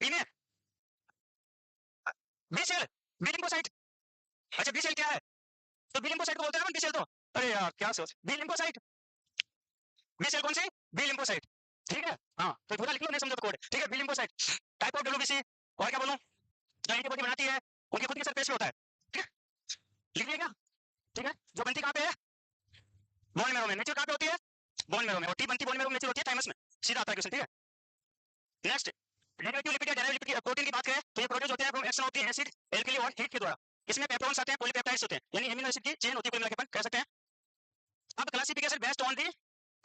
ई में बी सेल, बी लिम्फोसाइट, अच्छा बी सेल क्या है, तो बी लिम्फोसाइट को बोलते हैं ना बी सेल, तो अरे यार क्या सोच, बी लिम्फोसाइट, बी सेल कौन सी, बी लिम्फोसाइट, ठीक है। हाँ तो पूरा लिख लो, नहीं समझो तो कोड, ठीक है, B lymphocyte, type of WBC, और क्या बोलूं, जो एंटीबॉडी बनाती है, उनके खुद के सरफेस पे होता है, ठीक है, लिख लिया, ठीक है। जो बनती कहाँ पे है, बोन मेरो में, नेचर कहाँ पे होती है, बोन मेरो में, और टी बनती बोन मेरो में, नेचर होती है थाइमस में, सीधा आता है क्वेश्चन, ठीक है। नेक्स्ट, डेरिवेटिव लिपिड या डेरिवेटिव की प्रोटीन की बात करें तो ये प्रोड्यूस होते हैं from action of the acid alkali और हीट के द्वारा, इसमें पेप्टोन्स आते हैं, पॉलीपेप्टाइड्स होते हैं, यानी एमिनो एसिड की चेन होती है, कुल मिलाकर कह सकते हैं। अब classification based on the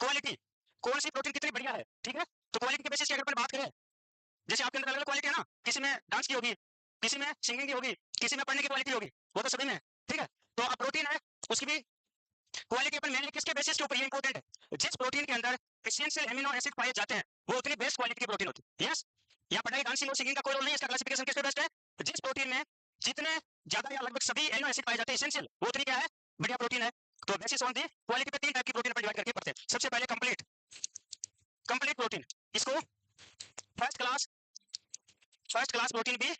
quality, कौन सी प्रोटीन कितनी बढ़िया है, ठीक है, तो क्वालिटी के बेसिस की अगर अपन बात करें, जैसे आपके अंदर अलग अलग क्वालिटी है ना, किसी में डांस की होगी, किसी में सिंगिंग की होगी, किसी में पढ़ने की क्वालिटी होगी, वो तो सभी में है, ठीक है। तो अब प्रोटीन है, उसकी भी क्वालिटी अपन मेनली किसके बेसिस के ऊपर, ये इंपॉर्टेंट है, जिस प्रोटीन के अंदर एसेंशियल एमिनो एसिड पाए जाते हैं वो उतनी बेस्ट क्वालिटी की प्रोटीन होती है। यस, यहाँ पढ़ाई डांसिंग और सिंगिंग का कोई रोल नहीं है, इसका क्लासिफिकेशन किस पे बेस्ट है, जिस प्रोटीन में जितने ज्यादा या लगभग सभी एमिनो एसिड पाए जाते हैं एसेंशियल, वो उतनी क्या है, बढ़िया प्रोटीन है। तो बेसिस ऑन दी क्वालिटी पे तीन टाइप की प्रोटीन अपन डिवाइड करके पढ़ते हैं। सबसे पहले कंप्लीट, कंप्लीट प्रोटीन, इसको फर्स्ट क्लास प्रोटीन भी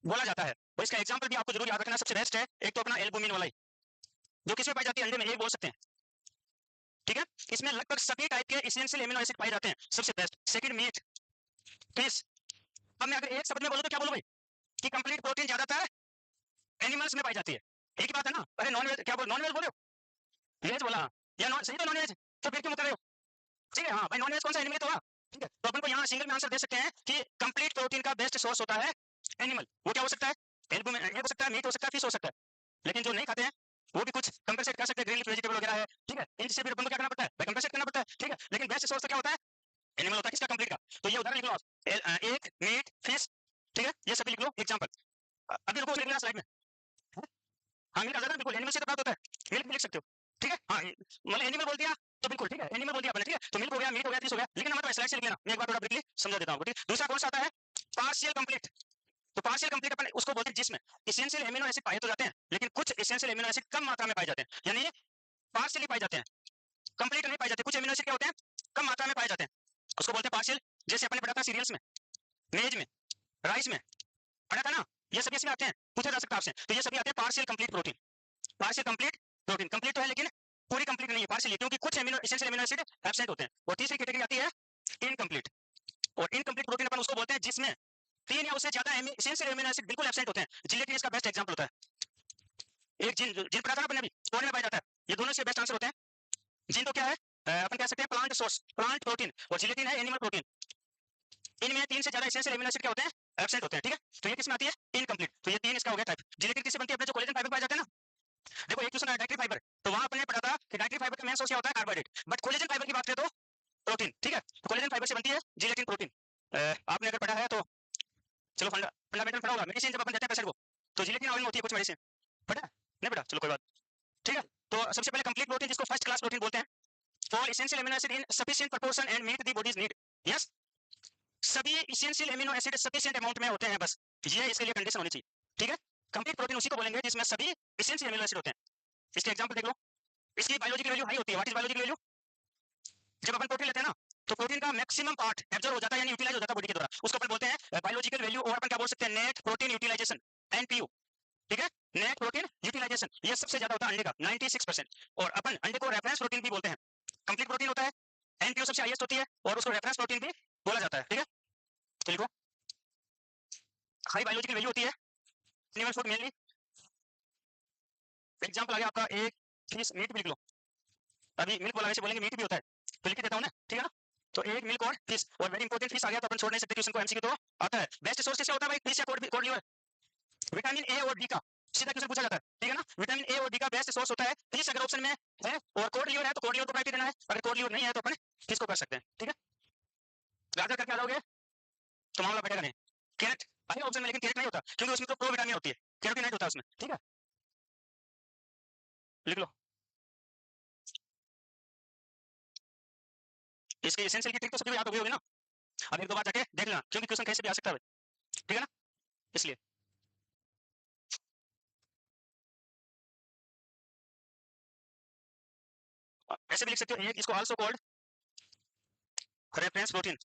बोला जाता है, और इसका एग्जांपल भी आपको जरूर याद रखना, सबसे बेस्ट है एक तो अपना एल्बुमिन वाला, जो किसमें पाई जाती है, अंडे में, एक बोल सकते हैं, ठीक है। इसमें लगभग सभी टाइप के एसेंशियल एमिनो एसिड पाए जाते हैं, सबसे बेस्ट। Second meet, fish. अब मैं अगर एक शब्द में बोलूं तो क्या बोलूं भाई, कि कंप्लीट प्रोटीन ज्यादातर एनिमल्स में पाई जाती है, एक ही बात है ना। अरे नॉन वेज क्या बोल, नॉन वेज बोले हो, वेज बोला, या नॉन सही, तो नॉन वेज, तो फिर क्यों कर रहे हो, ठीक है। हाँ भाई, नॉन वेज कौन सा, एनिमल तो होगा, ठीक है। तो अपन को यहाँ सिंगल में आंसर दे सकते हैं कि कंप्लीट प्रोटीन का बेस्ट सोर्स होता है एनिमल, वो क्या हो सकता है, एल्बुमिन, ये हो सकता है, मीट हो सकता है, फिश हो सकता है, लेकिन जो नहीं खाते हैं वो भी कुछ कंपेंसेट कर सकते हैं, ग्रीन लीफ वेजिटेबल वगैरह है, ठीक है, इनसे भी अपन को क्या करना पड़ता है, कंपेंसेट करना पड़ता है, ठीक है। लेकिन बेस्ट सोर्स तो क्या होता है, एनिमल होता है, किसका, कंप्लीट का। तो ये उदाहरण लिख लो आप, एक मीट फिश, ठीक है, ये सभी लिख लो एग्जांपल। अभी रुको, लिख लेना स्लाइड में, हाँ मिल्क आ जाता है, बिल्कुल एनिमल से तो प्राप्त होता है, मिल्क भी लिख सकते हो, ठीक है। हाँ मतलब एनिमल बोल दिया तो बिल्कुल ठीक है, एनिमल बोल दिया आपने, ठीक है, तो मिल्क हो गया, मीट हो गया, फिश हो गया, लेकिन हमारे स्लाइड से लिख लेना, मैं एक बार थोड़ा ब्रीफली समझा देता हूँ, ठीक है। दूसरा कौन सा आता है, पार्शियल कंप्लीट, तो पार्शियल कंप्लीट अपन उसको बोलते हैं जिसमें एसेंशियल एमिनो एसिड पाए तो जाते हैं, लेकिन कुछ एसेंशियल एमिनो एसिड कम मात्रा में पाए जाते हैं, यानी पार्शियली पाए जाते हैं, कंप्लीट नहीं पाए जाते, कुछ एमिनो एसिड क्या होते हैं, कम मात्रा में पाए जाते हैं, उसको बोलते हैं पार्शियल। जैसे अपने पढ़ा था सीरियल्स में, मेज में, राइस में पढ़ा था ना, ये सभी इसमें आते हैं, पूछा जा सकता है आपसे, तो ये सभी आते हैं partial complete protein, partial complete protein, complete तो है लेकिन पूरी कंप्लीट नहीं है, पार्शियल, क्योंकि कुछ amino essential amino acid absent होते हैं। और तीसरी कैटेगरी आती है इनकम्प्लीट, और इनकम्प्लीट प्रोटीन अपन उसको बोलते हैं जिसमें तीन या उससे ज्यादा एसेंशियल एमिनो एसिड बिल्कुल एब्सेंट होते हैं। जिलेटिन इसका बेस्ट एग्जांपल होता है। एक जिन जिन पढ़ा था ना अपन ने अभी, कौन में पाया जाता है, ये दोनों से बेस्ट आंसर होते हैं। जिन तो क्या है, अपन कह सकते हैं प्लांट सोर्स, प्लांट प्रोटीन, और जिलेटिन है एनिमल प्रोटीन। इनमें तीन से ज्यादा एसेंशियल एमिनो एसिड क्या होते हैं, एब्सेंट होते हैं, ठीक है। तो ये किसमें आती है, इनकम्प्लीट, तो ये तीन इसका हो गया टाइप। जिलेटिन किससे बनती है, अपने जो कोलेजन फाइबर पाए जाते हैं ना, देखो एक क्वेश्चन है डाइटरी फाइबर, तो वहां अपने पढ़ा था कि डाइटरी फाइबर का मेन सोर्स क्या होता है, कार्बोहाइड्रेट, बट कोलेजन फाइबर की बात करें तो प्रोटीन, ठीक है। तो कोलेजन फाइबर से बनती है जिलेटिन प्रोटीन। आपने अगर पढ़ा है तो चलो फंडामेंटल पढ़ा होगा, मेडिसिन जब अपन देते हैं पेशेंट को तो जिलेटिन ऑयल में होती है कुछ मेडिसिन, पढ़ा नहीं पढ़ा, चलो कोई बात, ठीक है। तो सबसे पहले कंप्लीट प्रोटीन, जिसको फर्स्ट क्लास प्रोटीन बोलते हैं, for essential amino acid in sufficient proportion and meet the body's need. Yes, सभी essential amino acid sufficient amount में होते हैं, बस ये इसके लिए कंडीशन होनी चाहिए, ठीक है। कंप्लीट प्रोटीन उसी को बोलेंगे जिसमें सभी एसेंशियल एमिनो एसिड होते हैं। इसके एग्जांपल देख लो, इसकी बायोलॉजिकल वैल्यू हाई होती है। व्हाट इज बायोलॉजिकल वैल्यू, जब अपन प्रोटीन लेते हैं ना तो प्रोटीन का मैक्सिमम पार्ट एब्जॉर्ब हो जाता है, यानी यूटिलाइज हो जाता है बॉडी के द्वारा, उसको अपन बोलते हैं बायोलॉजिकल वैल्यू, और अपन क्या बोल सकते हैं, नेट प्रोटीन यूटिलाइजेशन, एनपीयू, ठीक है। नेट प्रोटीन यूटिलाइजेशन ये सबसे ज्यादा होता है अंडे का 96%, और अपन अंडे को रेफरेंस प्रोटीन भी बोलते हैं। कंप्लीट प्रोटीन होता है, एनपीयू सबसे हाईएस्ट होती है, और उसको रेफरेंस प्रोटीन भी बोला जाता है, ठीक है। तो लिखो, हाई बायोलॉजिकल वैल्यू होती है एनिमल फूड मेनली। एग्जांपल आ गया आपका एक फीस मीट भी लिख लो, अभी मिल्क वाला वैसे बोलेंगे मीट भी होता है तो लिख देता हूँ ना, ठीक है ना। तो एक मिल्क और फीस, और वेरी इंपॉर्टेंट फीस आ गया तो अपन छोड़ नहीं सकते क्वेश्चन को, एमसीक्यू तो आता है। बेस्ट सोर्स किसका होता है भाई, फीस या कोड लिवर, विटामिन ए और डी का सीधा क्वेश्चन पूछा जाता है, ठीक है ना। विटामिन ए और डी का बेस्ट सोर्स होता है फीस अगर ऑप्शन में है, और कोड लिवर है तो कोड लिवर को प्रायोरिटी देना है, अगर कोड लिवर नहीं है तो अपन फीस को कर सकते हैं, ठीक है। ज्यादा करके आ जाओगे तो मामला बढ़ेगा नहीं। कैरेट है ऑप्शन में लेकिन कैरेट नहीं होता क्योंकि उसमें तो प्रो विटामिन होती है, कैरोटीनॉइड होता है उसमें, ठीक है, लिख लो। इसके एसेंशियल की ट्रिक तो सभी याद हो गई होगी ना, अब एक दो बार जाके देख लेना क्योंकि क्वेश्चन कहीं से भी आ सकता है, ठीक है ना, इसलिए। ऐसे भी लिख सकते हो एक इसको आल्सो कॉल्ड रेफरेंस प्रोटीन।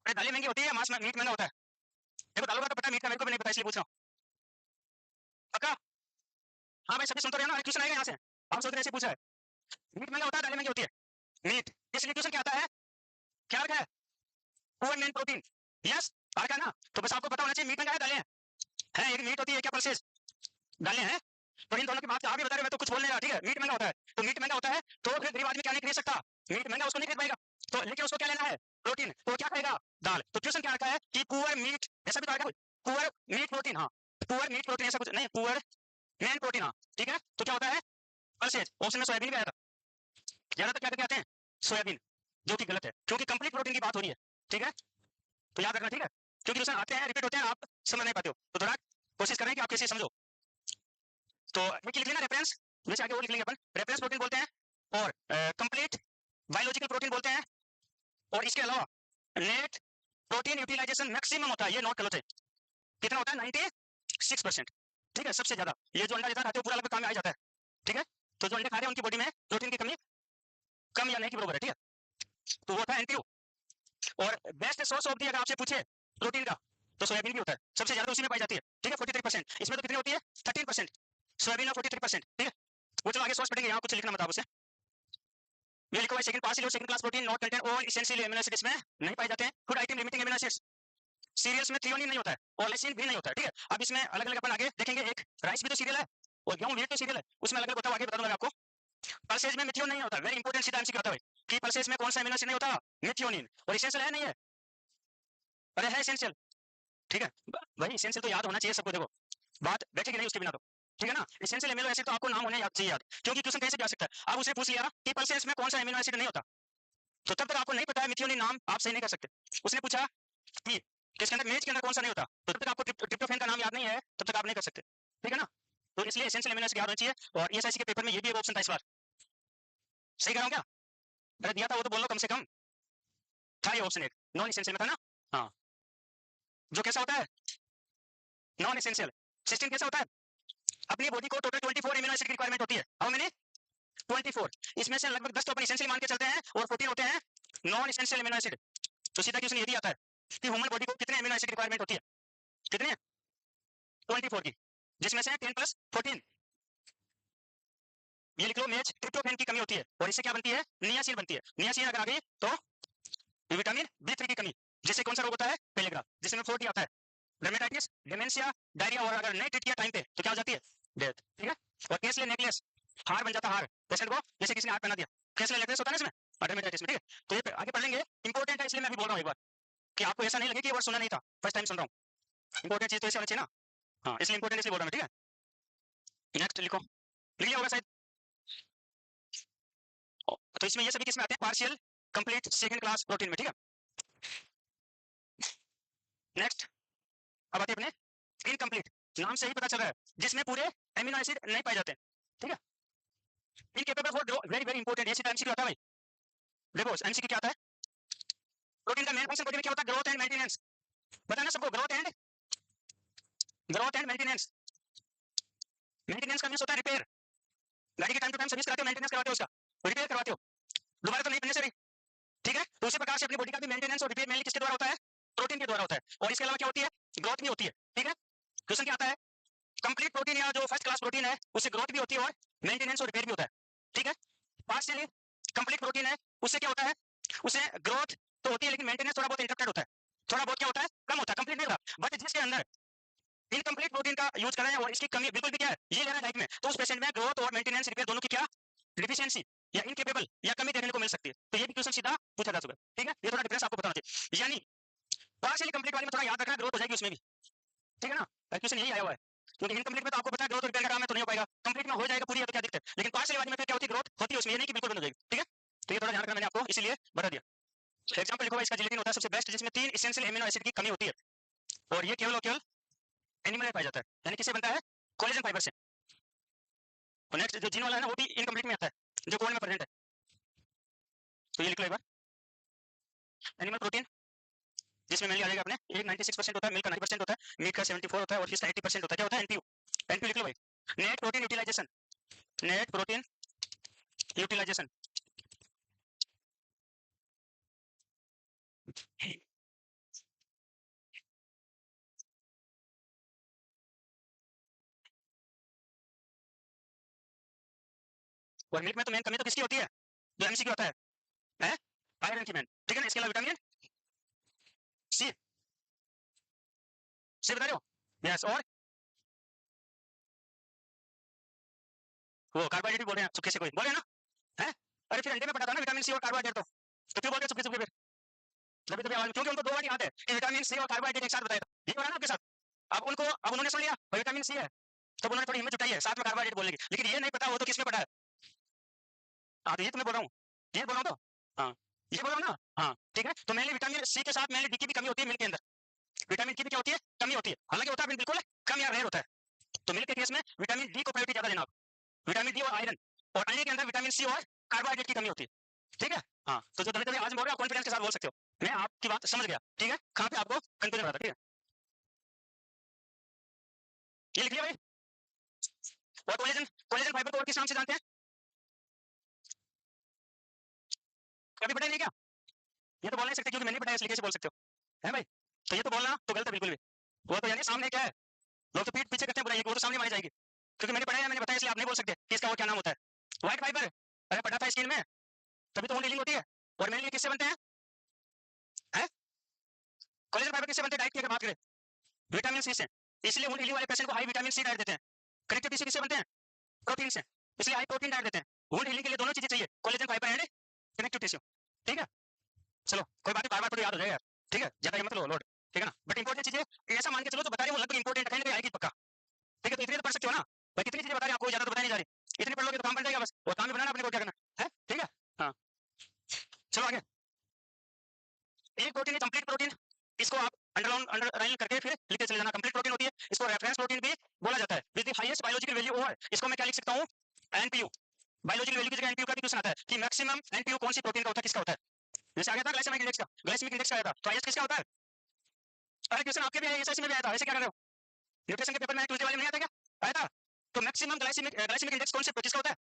अरे दालें महंगी होती है, मांस मीट महंगा होता है, देखो दालों का तो पता, मीट का मेरे को भी नहीं पता इसलिए पूछ रहा हूँ, पक्का। हाँ भाई सभी सुन तो रहे हो ना, क्वेश्चन आएगा यहाँ से, आप सोच रहे ऐसे पूछा है, मीट महंगा होता है दालें महंगी होती है, मीट, इसलिए क्वेश्चन क्या आता है, क्या रखा है, पुअर मेन प्रोटीन, यस आ रखा है ना, तो बस आपको पता होना चाहिए मीट महंगा है दालें हैं, एक मीट होती है क्या पल्सेस दालें हैं, तो इन दोनों की बात आप भी बता रहे हो, मैं तो कुछ बोल नहीं रहा, ठीक है। मीट महंगा होता है तो मीट महंगा होता है तो फिर गरीब आदमी क्या नहीं खरीद सकता, मीट महंगा उसको नहीं खरीद पाएगा, तो लेकिन उसको क्या लेना है, प्रोटीन, तो क्या खाएगा, दाल। तो क्वेश्चन क्या रखा है कि पुअर मीट, ऐसा भी तो आएगा पुअर मीट प्रोटीन, हाँ पुअर मीट प्रोटीन ऐसा कुछ नहीं, पुअर मेन प्रोटीन, हाँ ठीक है। तो क्या होता है पल्सेज, ऑप्शन में सोयाबीन भी आया था, ज्यादातर क्या करके आते हैं सोयाबीन, जो कि गलत है क्योंकि कंप्लीट प्रोटीन की बात हो रही है, ठीक है, तो याद रखना, ठीक है, क्योंकि क्वेश्चन आते हैं रिपीट होते हैं, आप समझ नहीं पाते हो, तो थोड़ा कोशिश करें कि आप कैसे समझो। तो एक लिख लेना रेफरेंस, जैसे आगे वो लिख लेंगे अपन, रेफरेंस प्रोटीन बोलते हैं, और कंप्लीट बायोलॉजिकल प्रोटीन बोलते हैं, और इसके अलावा नेट प्रोटीन यूटिलाइजेशन मैक्सिमम होता है, ये नोट कर लो थे, कितना होता है 96%, ठीक है, सबसे ज्यादा। ये जो अंडा देता है पूरा लगभग काम में आ जाता है, ठीक है, तो जो अंडे खा रहे हैं उनकी बॉडी में प्रोटीन की कमी कम या नहीं की बराबर है, ठीक है, तो वो होता है एनपीओ। और बेस्ट सोर्स ऑफ दी अगर आपसे पूछे प्रोटीन का तो सोयाबीन भी होता है, सबसे ज्यादा उसी में पाई जाती है, ठीक है 43%, इसमें तो कितनी होती है 13%, सोयाबीन में 43%, ठीक है। वो चलो आगे सोर्स पढ़ेंगे, यहाँ कुछ लिखना मत आप उसे, ये लिखो भाई सेकंड पास लो, second class protein not contain all essential amino acids में नहीं पाए जाते हैं, food item limiting amino acids, cereals में थ्रियोनिन नहीं होता है और लाइसिन भी नहीं होता है, ठीक है। अब इसमें अलग अलग अपन आगे देखेंगे, एक राइस भी तो सीरियल है और गेहूं भी तो सीरियल है, उसमें अलग अलग होता है, आगे बता दूंगा आपको। पल्सेज में मिथियोन नहीं होता, वेरी इंपॉर्टेंट सीधा एमसीक्यू आता है कि पल्सेज में कौन सा अमीनो एसिड नहीं होता, मिथियोनिन, और एसेंशियल है नहीं है, अरे है एसेंशियल, ठीक है भाई, एसेंशियल तो याद होना चाहिए सबको, देखो बात बैठेगी नहीं उसके बिना तो, ठीक है ना। एसेंशियल अमीनो एसिड तो आपको नाम होने याद चाहिए याद, क्योंकि क्वेश्चन कैसे भी आ सकता है। अब उसने पूछ लिया कि पल्सेज में कौन सा अमीनो एसिड नहीं होता, तो तब तक आपको नहीं पता है मिथियोनिन नाम आप सही नहीं कर सकते। उसने पूछा कि किसके अंदर मेज के अंदर कौन सा नहीं होता, तो तब तक आपको ट्रिप्टोफैन का नाम याद नहीं है, तब तक आप नहीं कर सकते, ठीक है ना। तो इसलिए एसेंशियल अमीनो एसिड याद होना चाहिए, और ईएसआईसी के पेपर में ये भी एक ऑप्शन था इस बार, सही कर रहा हूं क्या, अरे दिया था वो तो बोल लो, कम से कम था ये ऑप्शन एक, नॉन एसेंशियल में था ना, हाँ, जो कैसा होता है नॉन एसेंशियल, सिस्टीन कैसा होता है, अपनी बॉडी को टोटल 24 अमीनो एसिड की रिक्वायरमेंट होती है, हाउ मेनी 24, इसमें से लगभग 10 तो अपन एसेंशियल मान के चलते हैं और 14 होते हैं नॉन एसेंशियल अमीनो एसिड। तो सीधा क्वेश्चन ये भी आता है कि ह्यूमन बॉडी को कितने अमीनो एसिड की रिक्वायरमेंट होती है, कितने 24 की, जिसमें से 10 प्लस 14, ये लिख लो मेज ट्रिप्टोफैन की कमी होती है, और इससे क्या बनती है नियासिन बनती है, नियासिन अगर आ गई तो विटामिन B3 की कमी, जिससे कौन सा रोग होता है पेलेग्रा, जिसमें 40 आता है, डर्मेटाइटिस, डिमेंशिया, डायरिया, और अगर नहीं ट्रीट किया टाइम पे तो क्या हो जाती है डेथ, ठीक है। और केसले नेकलेस, हार बन जाता हार पेशेंट को, जैसे किसी ने हार पहना दिया, केसले नेकलेस होता है ना इसमें डर्मेटाइटिस में, ठीक है। तो ये आगे पढ़ लेंगे, इंपॉर्टेंट है इसलिए मैं भी बोल रहा हूँ एक बार कि आपको ऐसा नहीं लगे कि ये वर्ड सुना नहीं था, फर्स्ट टाइम सुन रहा हूँ, इंपॉर्टेंट चीज तो ऐसे होना चाहिए ना, हाँ इसलिए इंपॉर्टेंट इसलिए बोल रहा हूँ, ठीक है। नेक्स्ट लिखो, लिख लिया होगा शायद, तो इसमें ये सभी किसमें आते हैं partial complete second class protein में, ठीक है। नेक्स्ट अब आते हैं अपने इनकम्प्लीट, नाम से ही पता चल रहा है जिसमें पूरे एमिनो एसिड नहीं पाए जाते, ठीक है। Incapable for very very important, ये सीधा एमसीक्यू आता है भाई, देखो एमसीक्यू क्या आता है, प्रोटीन का मेन फंक्शन बॉडी में क्या होता है, ग्रोथ एंड मेंटेनेंस, पता है ना सबको, ग्रोथ एंड मेंटेनेंस, मेंटेनेंस का मींस होता है रिपेयर, गाड़ी के टाइम टू टाइम सर्विस कराते हो, मेंटेनेंस करवाते हो, उसका रिपेयर करवाते हो, दोबारा तो नहीं बनने से रही, ठीक है। तो उसी प्रकार से अपनी बॉडी का भी मेंटेनेंस और रिपेयर मेनली किसके द्वारा होता है, प्रोटीन के द्वारा होता है, और इसके अलावा क्या होती है ग्रोथ भी होती है, ठीक है। क्वेश्चन क्या आता है, कंप्लीट प्रोटीन या जो फर्स्ट क्लास प्रोटीन है उससे ग्रोथ भी होती है और मेंटेनेंस और रिपेयर भी होता है, ठीक है। पार्शियली कंप्लीट प्रोटीन है उससे क्या होता है, उसे ग्रोथ तो होती है लेकिन मेंटेनेंस थोड़ा बहुत इंटरप्टेड होता है, थोड़ा बहुत क्या होता है कम होता है, कंप्लीट नहीं होता, बट जिसके अंदर इनकम्प्लीट प्रोटीन का यूज कर रहे हैं और इसकी कमी बिल्कुल भी क्या है ये लेना डाइट में, तो उस पेशेंट में ग्रोथ और मेंटेनेंस रिपेयर दोनों की क्या डिफिशियंसी या इनकेपेबल या कमी देखने को मिल सकती है। तो ये भी क्वेश्चन सीधा पूछा जा चुका है, ठीक है, ये थोड़ा डिफरेंस आपको बताना चाहिए। यानी पार्शियली कंप्लीट वाले में थोड़ा याद रखना ग्रोथ हो जाएगी उसमें भी, ठीक है ना, क्वेश्चन यही आया हुआ है, क्योंकि इनकम्प्लीट में तो आपको पता है ग्रोथ रिपेयर का काम है तो नहीं हो पाएगा, कंप्लीट में हो जाएगा पूरी है तो क्या दिक्कत है, लेकिन पार्शियली वाले में फिर क्या होती है ग्रोथ होती है उसमें, ये नहीं कि बिल्कुल बंद हो जाएगी, ठीक है। तो ये थोड़ा ध्यान रखना मैंने आपको इसीलिए बता दिया। एग्जाम्पल लिखो, इसका जिलेटिन होता है सबसे बेस्ट जिसमें 3 एसेंशियल एमिनो एसिड की कमी होती है और ये केवल और केवल एनिमल में पाया जाता है, यानी किससे बनता है कोलेजन फाइबर से। और नेक्स्ट जो जीन वाला है ना वो भी इनकम्प्लीट में आता है जो कोल में प्रेजेंट है, तो ये लिख लो एक बार। एनिमल प्रोटीन जिसमें मेनली आ जाएगा अपने एक 96% होता है, मिल्क का 90% होता है, मीट का 74 होता है और फिश का 80% होता है, क्या होता है एनपीयू। एनपीयू लिख लो भाई, net protein utilisation, net protein utilisation. और मिल्क में तो मेन कमी तो किसकी होती है, जो एमसीक्यू होता है आयरन की, मैन, ठीक है ना। इसके अलावा विटामिन सी, सी बता रहे हो, यस, और वो कार्बोहाइड्रेट भी बोल रहे हैं चुपके से, कोई बोले ना है, अरे फिर अंडे में पता था ना विटामिन सी और कार्बोहाइड्रेट, तो क्यों बोल रहे चुपके चुपके फिर, तभी तभी आवाज, क्योंकि उनको दो बार याद है कि विटामिन सी और कार्बोहाइड्रेट एक साथ बताया था, ये हो रहा है ना आपके साथ। अब उनको, अब उन्होंने सुन लिया भाई विटामिन सी है, तब उन्होंने थोड़ी हिम्मत जुटाई है साथ में कार्बोहाइड्रेट बोलने की, लेकिन ये नहीं पता वो तो किसमें पड़ा है। हाँ तो ये तुम्हें बोल रहा हूँ, ये बोल रहा हूँ तो, हाँ ये बोल रहा हूँ ना, हाँ ठीक है। तो मेनली विटामिन सी के साथ मेनली डी की भी कमी होती है मिल्क के अंदर, विटामिन की भी क्या होती है कमी होती है, हालांकि होता है बिल्कुल कम या रेयर होता है। तो मिल्क के केस में विटामिन डी को प्रायोरिटी ज्यादा देना आप, विटामिन डी और आयरन, और अंडे के अंदर विटामिन सी और कार्बोहाइड्रेट की कमी होती है, ठीक है। हाँ तो जो तभी आज बोल रहे हो कॉन्फिडेंस के साथ बोल सकते हो, मैं आपकी बात समझ गया, ठीक है, कहाँ पे आपको कंफ्यूजन रहा था, ठीक है, ये लिख लिया भाई। और कोलेजन, कोलेजन फाइबर को और किस नाम से जानते हैं, कभी पता नहीं क्या, ये तो बोल नहीं सकते क्योंकि मैंने बताया इसलिए कैसे बोल सकते हो, है भाई। तो ये तो बोलना तो गलत है बिल्कुल भी, वो तो यानी सामने क्या है, लोग तो पीठ पीछे करते हैं बुराई, वो तो सामने मानी जाएगी, क्योंकि मैंने पढ़ाया, मैंने बताया, इसलिए आप नहीं बोल सकते कि इसका वो क्या नाम होता है, व्हाइट फाइबर, अरे पढ़ा था स्किन में, तभी तो वो डीलिंग होती है। और मेनली किससे बनते हैं, कोलेजन फाइबर किससे बनते हैं, डाइट की अगर बात करें विटामिन सी से, इसलिए उन डीलिंग वाले पेशेंट को हाई विटामिन सी डाइट देते हैं। कनेक्टिव टिश्यू किससे बनते हैं, प्रोटीन से, इसलिए हाई प्रोटीन डाइट देते हैं। वुंड हीलिंग के लिए दोनों चीजें चाहिए, collagen fibre and connective tissue, ठीक है। चलो कोई बात नहीं, बार बार तो याद हो जाएगा यार, ठीक है, ज्यादा मत लो लोड, ठीक है ना, बट इंपॉर्टेंट चीजें ऐसा मान के चलो तो बता रहे हो, लगभग इंपॉर्टेंट कहीं ना कहीं आएगी पक्का, ठीक है। तो इतनी तो पढ़ सकते हो ना भाई, कितनी चीजें बता रहे हैं आपको, ज्यादा तो बताई नहीं जा रही, इतनी पढ़ लोगे तो काम बन जाएगा बस, और काम भी बनाना अपने को, क्या करना है, ठीक है। हाँ चलो आगे, एक प्रोटीन है कंप्लीट प्रोटीन, इसको आप अंडरलाइन करके फिर लिखते चले जाना, कंप्लीट प्रोटीन होती है, इसको रेफरेंस प्रोटीन भी बोला जाता है, with the highest biological value, और इसको मैं क्या लिख सकता हूँ, एनपीयू, बायोलॉजिकल वैल्यू की जगह एनपीयू का भी क्वेश्चन आता है कि मैक्सिमम एनपीयू कौन सी प्रोटीन का होता है, किसका होता है, जैसे आ गया था ग्लाइसेमिक इंडेक्स का, ग्लाइसेमिक इंडेक्स का आया था, तो हाईएस्ट किसका होता है, अरे क्वेश्चन आपके भी एसएससी में भी आया था, ऐसे क्या कर रहे हो, न्यूट्रिशन के पेपर में ट्यूसडे वाले में नहीं आता क्या, आया था। तो मैक्सिमम ग्लाइसेमिक इंडेक्स कौन से किसका होता है,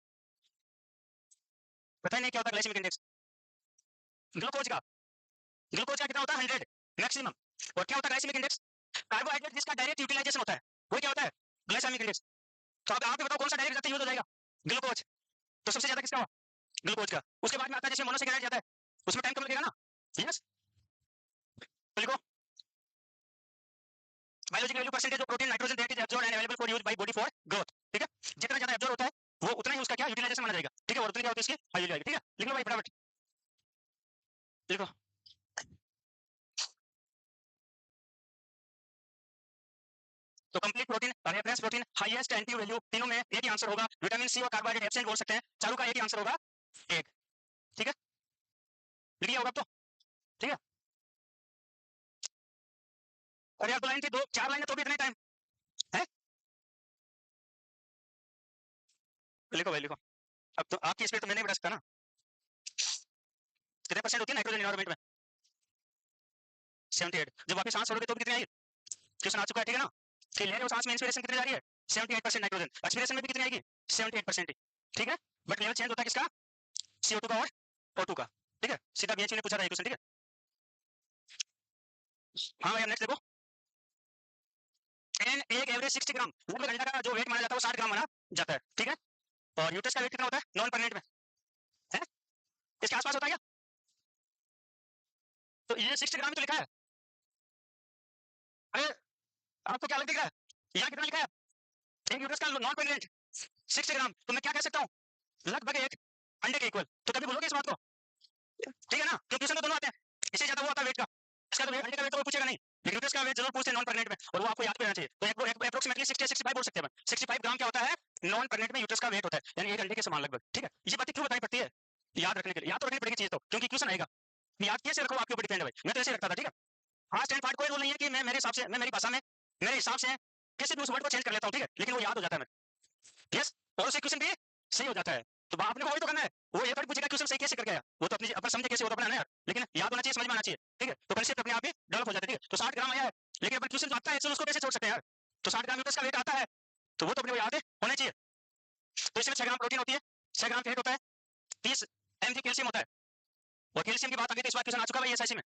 पता ही नहीं क्या होता है ग्लाइसेमिक इंडेक्स, ग्लूकोज का, ग्लूकोज का कितना होता है 100 मैक्सिमम, और क्या होता है ग्लाइसेमिक इंडेक्स, कार्बोहाइड्रेट जिसका डायरेक्ट यूटिलाइजेशन होता है वो क्या होता है ग्लाइसेमिक इंडेक्स। तो अब आप बताओ कौन सा डायरेक्ट जाता यूज हो जाएगा, ग्लूकोज, तो सबसे ज्यादा किसका हुआ ग्लूकोज का, उसके बाद में आता है जिसमें मोनोसेकेराइड जाता है, उसमें टाइम कम लगेगा ना, यस। तो लिखो biological value percentage of protein nitrogen that is absorbed and available for use by body for growth, ठीक है, जितना ज्यादा एब्सॉर्ब होता है वो उतना ही उसका क्या यूटिलाइजेशन माना जाएगा, ठीक है, और उतनी क्या होती है इसकी हाई वैल्यू आएगी, ठीक है। लिख लो भाई फटाफट, लिखो। तो complete protein, reference protein, highest NPU value, तीनों में एक ही आंसर होगा, विटामिन सी और कार्बोहाइड्रेट एब्सेंट बोल सकते हैं, चारों का एक ही आंसर होगा, एक, ठीक है, लिख लिया होगा अब तो, ठीक है। और यार दो लाइन थी, दो चार लाइन तो भी इतना टाइम है, लिखो भाई लिखो। अब तो आपकी स्पीड तो मैंने बढ़ा सकता ना, कितने परसेंट होती है नाइट्रोजन एनवायरमेंट में, 78, जब वापस सांस छोड़ोगे तो भी कितनी आएगी, क्वेश्चन आ चुका है, ठीक है ना, कि ले रहे हो सांस में इंस्पिरेशन कितनी जा रही है 78% नाइट्रोजन, एक्सपिरेशन में भी कितनी आएगी 78%, ठीक है, बट लेवल चेंज होता है किसका, CO2 का और O2 का, ठीक है, सीधा बीएचपी ने पूछा था ये क्वेश्चन, ठीक है। हाँ भैया नेक्स्ट देखो, एन एक एवरेज 60 ग्राम, लगभग अंडा का जो वेट माना जाता है वो 60 ग्राम माना जाता है, ठीक है, और यूट्रस का वेट कितना होता है नॉन परमानेंट में, है इसके आसपास होता है क्या, तो ये 60 ग्राम तो लिखा है, अरे आपको क्या लग दिख रहा है, यहाँ कितना लिखा है, एक यूट्रस का नॉन कोइंसिडेंट 60 ग्राम, तो मैं क्या कह सकता हूँ, लगभग एक अंडे के इक्वल। तो कभी बोलोगे इस बात को, ठीक है ना, क्योंकि क्वेश्चन तो दोनों आते हैं, इससे ज्यादा वो आता है वेट का, इसका तो अंडे का वेट तो वो पूछेगा नहीं, लेकिन यूट्रस का वेट जरूर पूछते हैं नॉन प्रेग्नेंट में, और वो आपको याद भी रहना चाहिए। तो अप्रोक्सीमेटली 60 65 बोल सकते हैं, 65 ग्राम क्या होता है नॉन प्रेग्नेंट में यूट्रस का वेट होता है, यानी एक अंडे के समान लगभग। ठीक है, ये बातें क्यों बतानी पड़ती है, याद रखने के लिए, याद तो रखनी पड़ेगी चीज तो, क्योंकि क्वेश्चन आएगा, याद कैसे रखो आपके ऊपर डिपेंड है भाई, मैं तो ऐसे रखता था। ठीक है, हाँ स्टैंड पार्ट कोई रूल नहीं है कि मैं मेरे हिसाब से, मैं मेरी भाषा में मेरे हिसाब से किसी भी उस वर्ड को चेंज कर लेता हूँ, ठीक है, लेकिन वो याद हो जाता है मेरे, यस, और उसे क्वेश्चन भी सही हो जाता है। तो आपने वही तो करना है, वो ये थोड़ी पूछेगा क्वेश्चन सही कैसे करके आया, वो तो अपनी अपन समझे कैसे, वो तो अपना है ना यार, लेकिन याद होना चाहिए, समझ में आना चाहिए। ठीक है, तो कंसेप्ट अपने आप ही डेवलप हो जाता है। ठीक है, तो 60 ग्राम आया है, लेकिन अपन क्वेश्चन जो आता है उसको कैसे छोड़ सकते हैं यार, तो 60 ग्राम यूट्रस का वेट आता है, तो वो तो अपने को याद होना चाहिए। तो इसमें 6 ग्राम प्रोटीन होती है, 6 ग्राम फैट होता है, 30 mg कैल्शियम होता है, और कैल्शियम की बात आ गई तो इस बार क्वेश्चन आ चुका है एसआईसी में,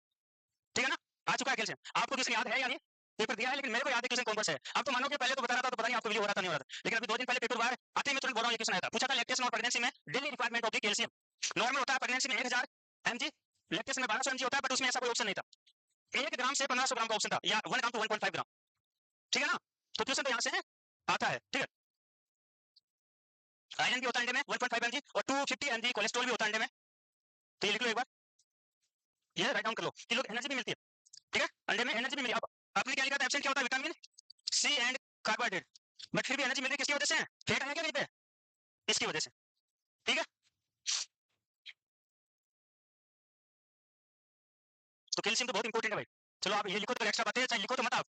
ठीक है ना, आ चुका है कैल्शियम, आपको क्वेश्चन याद है या नहीं, पेपर दिया है, लेकिन मेरे को याद है क्वेश्चन कौन सा है। अब तो मानो कि पहले तो बता रहा था, तो पता नहीं आपको वीडियो हो रहा था नहीं हो रहा था, लेकिन अभी 2 दिन पहले पेपर बाहर आते ही मैं तुरंत बोल रहा हूं, ये क्वेश्चन आया था, पूछा था लैक्टेशन और प्रेगनेंसी में daily requirement of the calcium, normal होता है प्रेगनेंसी में 1000 mg, लैक्टेशन में 1200 mg होता है, बट उसमें ऐसा कोई ऑप्शन नहीं था, 1 ग्राम से 1500 ग्राम का ऑप्शन था, या 1 ग्राम टू 1.5 ग्राम, ठीक है ना, तो क्वेश्चन तो यहाँ से आता है। ठीक है, आयरन भी होता है अंडे में 1.5 mg, और 250 mg कोलेस्ट्रॉल भी होता है अंडे में, तो ये लिख लो एक बार, ये राइट डाउन कर लो, कि लोग एनर्जी भी मिलती है, ठीक है, अंडे में एनर्जी भी मिली। अब आपने क्या लिखा था, एब्सेंट क्या होता है, vitamin C and carbohydrate, but फिर भी एनर्जी मिल रही है, किसकी वजह से, फेट आया क्या कहीं पे, इसकी वजह से। ठीक है, तो कैल्शियम तो बहुत इंपॉर्टेंट है भाई, चलो आप ये लिखो तो एक्स्ट्रा बातें हैं, चाहे लिखो तो मत आप,